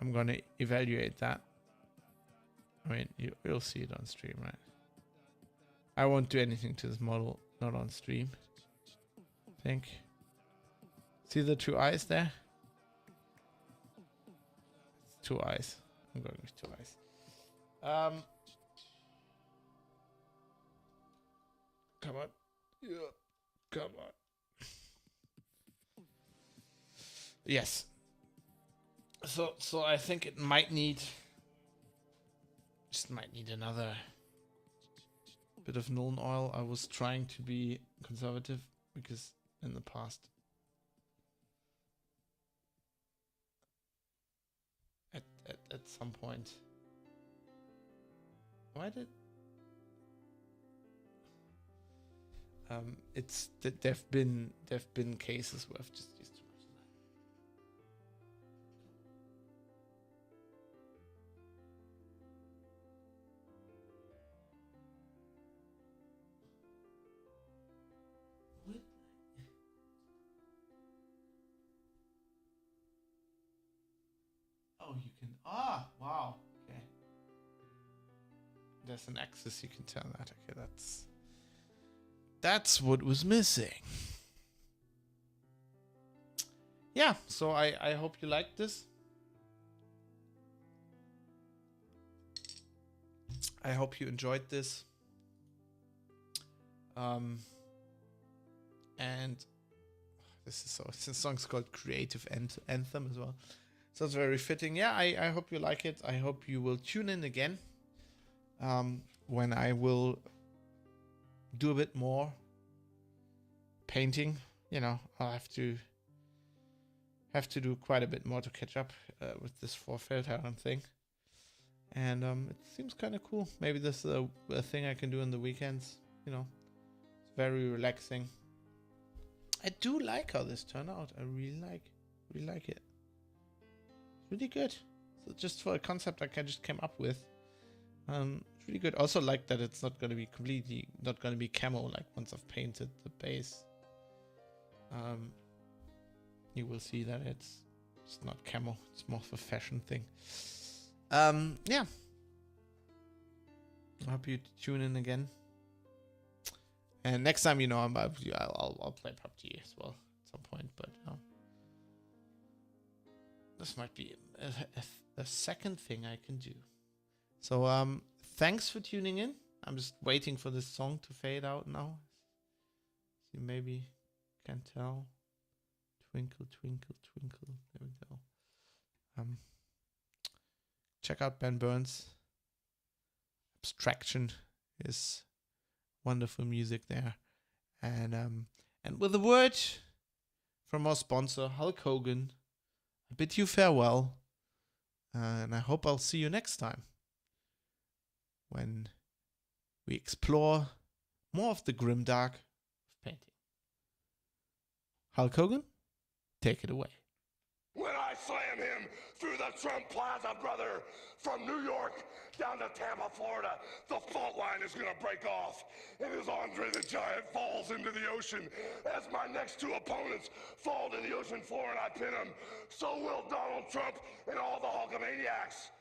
I'm gonna evaluate that. I mean, you'll see it on stream, right? I won't do anything to this model, not on stream. I think. See the two eyes there? It's two eyes. I'm going with two eyes. Come on. Yeah. Come on. Yes. So I think it might need another bit of Nuln oil. I was trying to be conservative because in the past at some point it's that there've been cases where I've just used too much of that. What? Oh, you can. Ah, wow. Okay. There's an axis you can turn that. Okay, that's what was missing. Yeah, so I hope you liked this. I hope you enjoyed this. And this song's called Creative Anthem as well. So it's very fitting. Yeah, I hope you like it. I hope you will tune in again when I will do a bit more painting. I'll have to do quite a bit more to catch up with this Feldherren thing. And it seems kind of cool. Maybe this is a thing I can do on the weekends. you know, it's very relaxing. I do like how this turned out. I really like it. Really good. So just for a concept I just came up with. It's really good. Also like that it's not going to be completely, not going to be camo like once I've painted the base. You will see that it's not camo. It's more of a fashion thing. Yeah. I hope you tune in again. And next time, you know, I'll play PUBG as well at some point. But this might be a second thing I can do. So thanks for tuning in. I'm just waiting for this song to fade out now. You maybe can tell. Twinkle, twinkle, twinkle. There we go. Check out Ben Burns. Abstraction is wonderful music there. And with a word from our sponsor, Hulk Hogan, I bid you farewell. And I hope I'll see you next time when we explore more of the grimdark of painting. Hulk Hogan, take it away. When I slam him through the Trump Plaza, brother, from New York down to Tampa, Florida, the fault line is gonna break off. And as Andre the Giant falls into the ocean, as my next two opponents fall to the ocean floor and I pin them, so will Donald Trump and all the Hulkamaniacs.